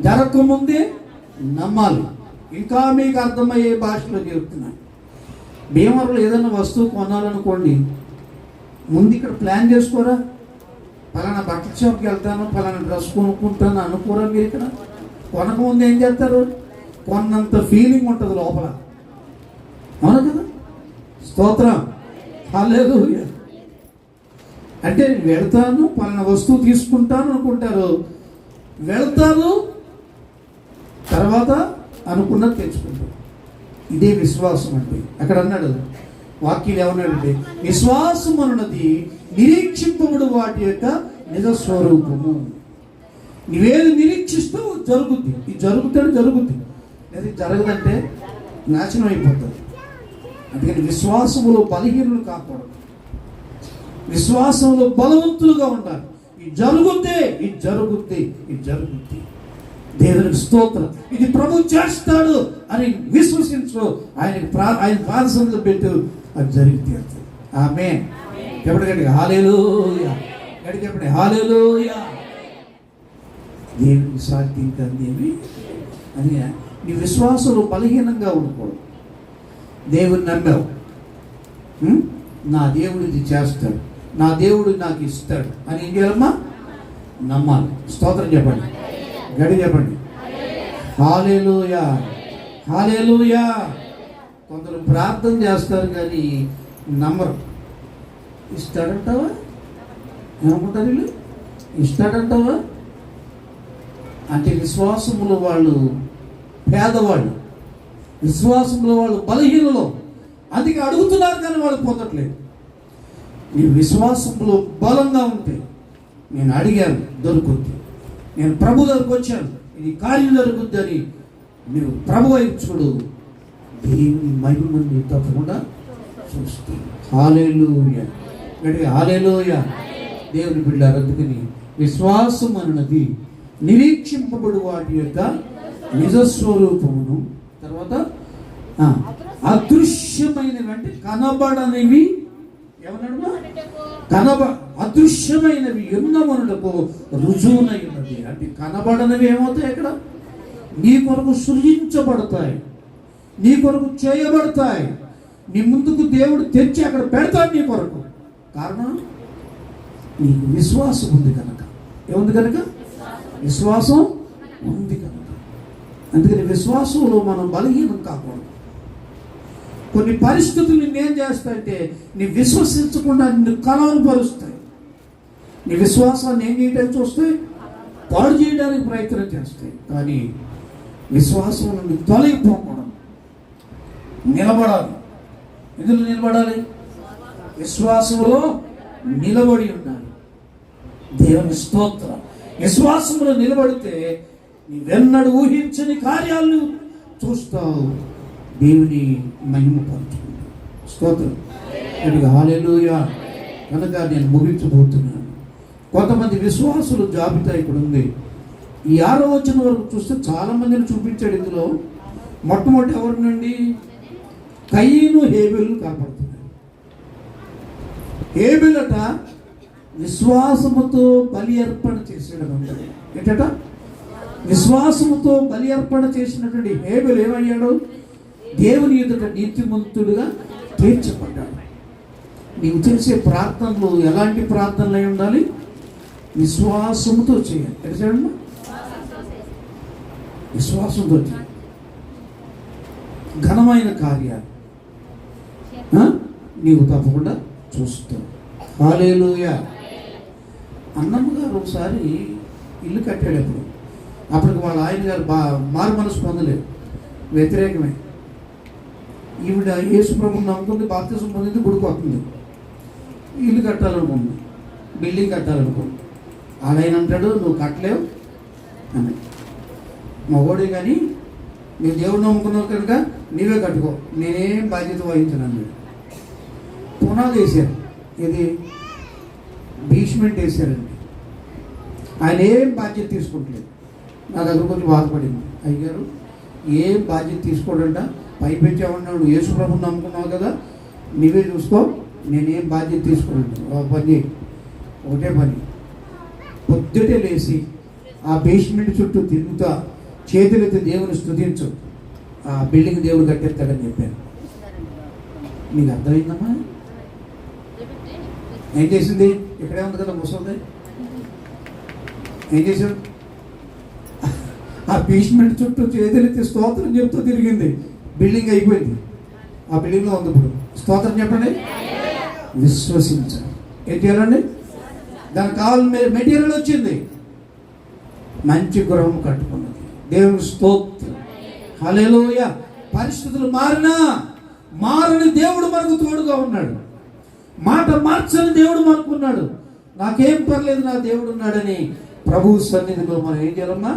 జరగకముందే నమ్మాలి. ఇంకా మీకు అర్థమయ్యే భాషలో చెప్తున్నాను. భీమవరంలో ఏదైనా వస్తువు కొనాలనుకోండి, ముందు ఇక్కడ ప్లాన్ చేసుకోరా? పలానా బట్టల షాప్కి వెళ్తాను, పలానా డ్రెస్ కొనుక్కుంటాను అనుకోరా? మీరు ఇక్కడ కొనకముందు ఏం చేస్తారు? కొన్నంత ఫీలింగ్ ఉంటుంది లోపల. అవును కదా? స్తోత్రం, హల్లెలూయా. అంటే వెళ్తాను, పలానా వస్తువు తీసుకుంటాను అనుకుంటారు, వెళ్తారు, తర్వాత అనుకున్నది తెచ్చుకుంటారు. ఇదే విశ్వాసం అంటే. అక్కడ అన్నాడు వాక్యం ఏమన్నాడంటే విశ్వాసం అన్నది నిరీక్షింపబడు వాటి యొక్క నిజస్వరూపము. నువ్వేది నిరీక్షిస్తావు జరుగుద్ది. ఇది జరుగుతాడు జరుగుద్ది, లేదా జరగదంటే నాశనం అయిపోతుంది. అందుకని విశ్వాసములో బలహీనులు కాకూడదు, విశ్వాసంలో బలవంతులుగా ఉండాలి. ఇది జరుగుద్ది, ఇది జరుగుద్ది, ఇది జరుగుద్ది. దేవునికి స్తోత్రం. ఇది ప్రభు చేస్తాడు అని విశ్వసించు. ఆయన ప్రార్థనలు పెట్టు, అది జరిగి తీరుతుంది. ఆమేన్. ఎప్పటికంటే హల్లెలూయా, ఎప్పటికెప్పటి హల్లెలూయా. దేవునికి సాధ్యం కాదేమి అని నీ విశ్వాసంలో బలహీనంగా ఉండకూడదు. దేవుని నమ్మావు, నా దేవుడు ఇది చేస్తాడు, నా దేవుడు నాకు ఇస్తాడు అని ఏం చేయాలమ్మా? నమ్మాలి. స్తోత్రం చెప్పండి, గడి చెప్పండి. హల్లెలూయా, హల్లెలూయా. కొందరు ప్రార్థన చేస్తారు కానీ నమ్మరు. ఇస్తాడంటావా? ఏమనుకుంటారు వీళ్ళు? ఇస్తాడంటావా అంటే విశ్వాసములో వాళ్ళు పేదవాళ్ళు, విశ్వాసంలో వాళ్ళు బలహీనలో, అందుకే అడుగుతున్నారు కానీ వాళ్ళు పొందట్లేదు. నీ విశ్వాసంలో బలంగా ఉంటే నేను అడిగాను దొరుకుద్ది, నేను ప్రభు దగ్గరకు వచ్చాను ఇది కార్యం జరుగుద్ది అని మీరు ప్రభు వైపు చూడు, దేవుని మహిమని తప్పకుండా చూస్తాను. హల్లెలూయా, గట్టిగా హల్లెలూయా. దేవుని బిడ్డలారా, అందుకని విశ్వాసం అన్నది నిరీక్షింపబడు వాటి యొక్క నిజస్వరూపమును, తర్వాత అదృశ్యమైనవి అంటే కనబడనివి, ఏమన్నాడు? అదృశ్యమైనవి ఉన్నమనులకు రుజువునై ఉన్నది. అంటే కనబడనివి ఏమవుతాయి? అక్కడ నీ కొరకు సృజించబడతాయి, నీ కొరకు చేయబడతాయి, నీ ముందుకు దేవుడు తెచ్చి అక్కడ పెడతాడు నీ కొరకు. కారణం నీకు విశ్వాసం ఉంది కనుక. ఏముంది కనుక? విశ్వాసం ఉంది కనుక. అందుకని విశ్వాసంలో మనం బలహీనం కాకూడదు. కొన్ని పరిస్థితులు నిన్నేం చేస్తాయంటే నీ విశ్వసించకుండా నిన్ను కలవరపరుస్తాయి. నీ విశ్వాసాన్ని ఏం చేయడానికి చూస్తాయి? పాడు చేయడానికి ప్రయత్నం చేస్తాయి. కానీ విశ్వాసం నుండి తొలగిపోకూడదు. నిలబడాలి. ఎందులో నిలబడాలి? విశ్వాసంలో నిలబడి ఉండాలి. దేవుని స్తోత్రం. విశ్వాసంలో నిలబడితే నీవెన్నడూ ఊహించని కార్యాలను చూస్తావు. దేవుని మహిమపరచుకుంటావు. స్తోత్రం. హల్లెలూయా. కనుక నేను ముగించబోతున్నాను. కొంతమంది విశ్వాసుల జాబితా ఇక్కడ ఉంది. ఈ 6వ వచనం వరకు చూస్తే చాలా మందిని చూపించాడు. ఇందులో మొట్టమొదటి ఎవరి నుండి? కయీను హేబెలు కనపడుతున్నాడు. హేబెలట విశ్వాసముతో బలి అర్పణ చేసాడు. ఏంటట? విశ్వాసముతో బలి అర్పణ చేసినటువంటి హేబెలు ఏమయ్యాడు? దేవుని ఎదుట నీతిమంతుడుగా తీర్చబడ్డాడు. నీవు చేసే ప్రార్థనలు ఎలాంటి ప్రార్థనలు అయి ఉండాలి? విశ్వాసముతో చేయాలి. ఎక్కడ చూడండి, విశ్వాసంతో చేయాలి. ఘనమైన కార్యాలు నీవు తప్పకుండా చూస్తావు. హల్లెలూయా. అన్నమ్మ గారు ఒకసారి ఇల్లు కట్టాడు. అప్పటికి వాళ్ళ ఆయన గారు మారు మనసు పొందలేదు, వ్యతిరేకమే. ఈవిడ యేసు ప్రభువుని నమ్ముకుంది, బాప్తిజం పొందింది, గుడికి వస్తుంది. ఇల్లు కట్టాలనుకుంది, బిల్డింగ్ కట్టాలనుకుంది. ఆయన అంటాడు, నువ్వు కట్టలేవు అని. మగోడే కానీ నీ దేవుడు నమ్ముకున్నావు కనుక నీవే కట్టుకో, నేనేం బాధ్యత వహించను అన్నాడు. పునాది వేశారు. ఇది బేస్మెంట్ వేశారండి. ఆయన ఏం బాధ్యత తీసుకుంటలేదు. నా దగ్గర కొంచెం బాధపడింది. అయ్యారు ఏం బాధ్యత తీసుకోడంట. పైపెచ్చామన్నాడు, యేసు ప్రభువుని నమ్ముకున్నావు కదా, నీవే చూసుకో, నేనేం బాధ్యత తీసుకోండి. పని ఒకటే పని, పొద్దుటే లేచి ఆ బేస్మెంట్ చుట్టూ తిరుగుతా చేతులైతే దేవుని స్తుతించు, ఆ బిల్డింగ్ దేవుడు కట్టేస్తాడని చెప్పాను. నీకు అర్థమైందమ్మా? ఏం చేసింది? ఇక్కడే ఉంది కదా ముసలిది. ఏం చేశాడు? ఆ బేస్మెంట్ చుట్టూ చేతులైతే స్తోత్రం చెప్తూ తిరిగింది. బిల్డింగ్ అయిపోయింది. ఆ బిల్డింగ్లో ఉంది ఇప్పుడు. స్తోత్రం చెప్పండి. విశ్వసించాలి. ఏం చేయాలండి? దానికి కావాలని మెటీరియల్ వచ్చింది. మంచి గృహం కట్టుకున్నది. దేవుని స్తోత్రం. హల్లెలూయా. పరిస్థితులు మారని దేవుడు మనకు తోడుగా ఉన్నాడు. మాట మార్చని దేవుడు మనకు ఉన్నాడు. నాకేం పర్లేదు, నా దేవుడు ఉన్నాడని ప్రభువు సన్నిధిలో మనం ఏం చేయాలమ్మా?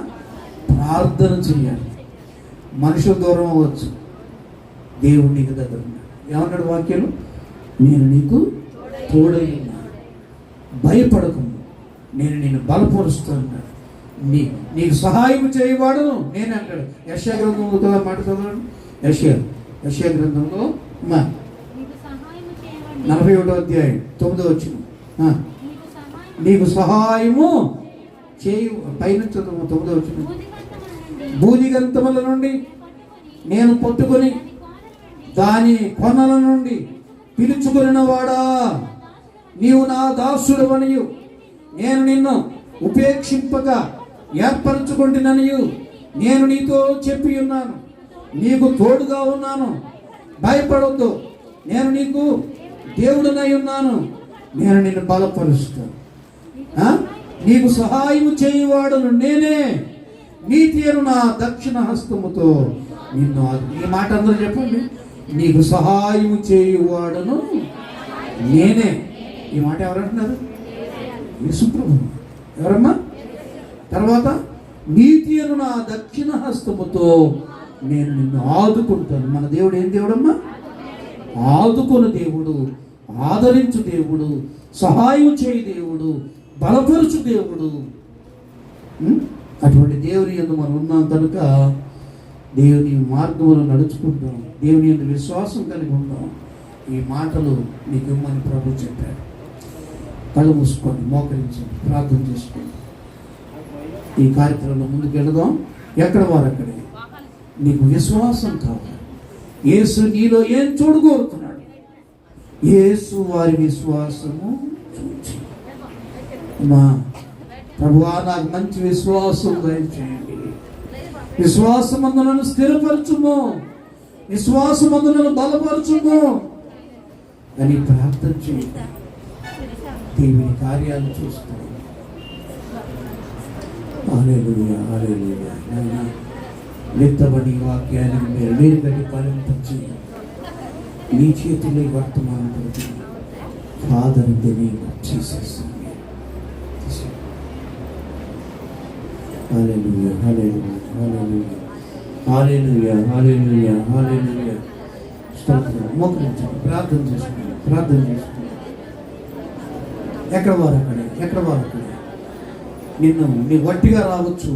ప్రార్థన చేయాలి. మనుషుల దూరం అవ్వచ్చు, దేవుడు నీకు దగ్గర ఉన్నాడు. ఏమన్నాడు వాక్యం? నేను నీకు తోడై ఉన్నాను, భయపడకు, నేను నిన్ను బలపరుస్తున్నాను, నీకు సహాయం చేయవాడును నేను అంటాడు. యెషయా గ్రంథంలో కదా మాట చదవండి. యెషయా గ్రంథంలో 41వ అధ్యాయం 9వ వచనం. నీకు సహాయము చేయి, పైన చదువు 9వ వచనం. భూదిగంతముల నుండి నేను పట్టుకొని దాని కొనల నుండి పిలుచుకొనిన వాడా, నీవు నా దాసుడవనియు నేను నిన్ను ఉపేక్షింపక ఏర్పరచుకుంటుననియు నేను నీతో చెప్పి ఉన్నాను. నీకు తోడుగా ఉన్నాను, భయపడొద్దు, నేను నీకు దేవుడనై ఉన్నాను, నేను నిన్ను బలపరుస్తాను, నీకు సహాయం చేయవాడును నేనే, నీతి అను నా దక్షిణ హస్తముతో నిన్ను. ఈ మాట అందరూ చెప్పండి. నీకు సహాయం చేయువాడును నేనే. ఈ మాట ఎవరంటున్నారు? యేసుప్రభు. ఎవరమ్మా? తర్వాత నీతి అను నా దక్షిణ హస్తముతో నేను నిన్ను ఆదుకుంటాను. మన దేవుడు ఏం దేవుడమ్మా? ఆదుకొను దేవుడు, ఆదరించు దేవుడు, సహాయం చేయి దేవుడు, బలపరుచు దేవుడు. అటువంటి దేవుని యందు మనం ఉన్నాం కనుక దేవుని మార్గంలో నడుచుకుంటాం, దేవుని యందు విశ్వాసం కలిగి ఉంటాం. ఈ మాటలు నీకు ఇమ్మని ప్రభు చెప్పాడు. కళ్ళు మూసుకొని మోకరించండి, ప్రార్థన చేసుకోండి. ఈ కార్యక్రమంలో ముందుకు వెళదాం. ఎక్కడ వారు అక్కడే. నీకు విశ్వాసం కావాలి. యేసు నీలో ఏం చూడగోరుతున్నాడు? యేసు వారి విశ్వాసము చూచి, మా ప్రభువా నాకు మంచి విశ్వాసం దయచేయండి, విశ్వాసమందు నన్ను స్థిరపరచుము, విశ్వాసమందు నన్ను బలపరచుము అని ప్రార్థన చేయండి. దేవుని కార్యాలు చూస్తాయి. హల్లెలూయా, హల్లెలూయా. విత్తబడి వాక్యాన్ని మీరు గట్టి ఫలింపచేయండి. నీ చేతుల్లో వర్తమానం పడుతుంది. Father in the name of Jesus. Hallelujah, hallelujah, hallelujah, hallelujah, hallelujah, hallelujah. స్తోత్రం. మోకరించండి, ప్రార్థన చేసుకోండి, ప్రార్థన చేసుకోండి. ఎక్కడ వారు అక్కడే, ఎక్కడ వారు అక్కడే. నీ వట్టిగా రావచ్చు,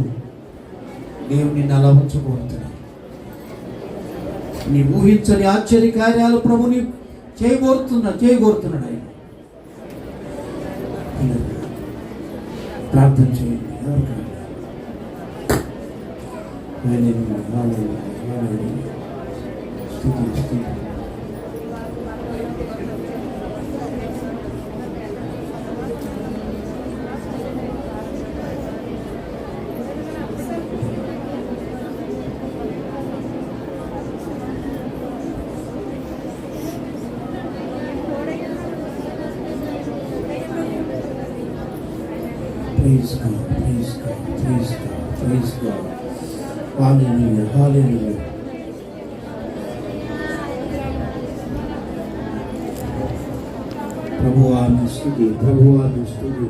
దేవుడు నిన్ను అలా ఉంచబోతున్నాడు. నీ ఊహించని ఆశ్చర్య కార్యాలు ప్రభుని చేయగోరుతున్నాడు ఆయన. ప్రార్థన చేయండి. ఎవరికైనా స్తుతి. Praise God, praise God, praise God, praise God. Hallelujah, hallelujah. ప్రభువా నీ స్తుతి, ప్రభువా నీ స్తుతి.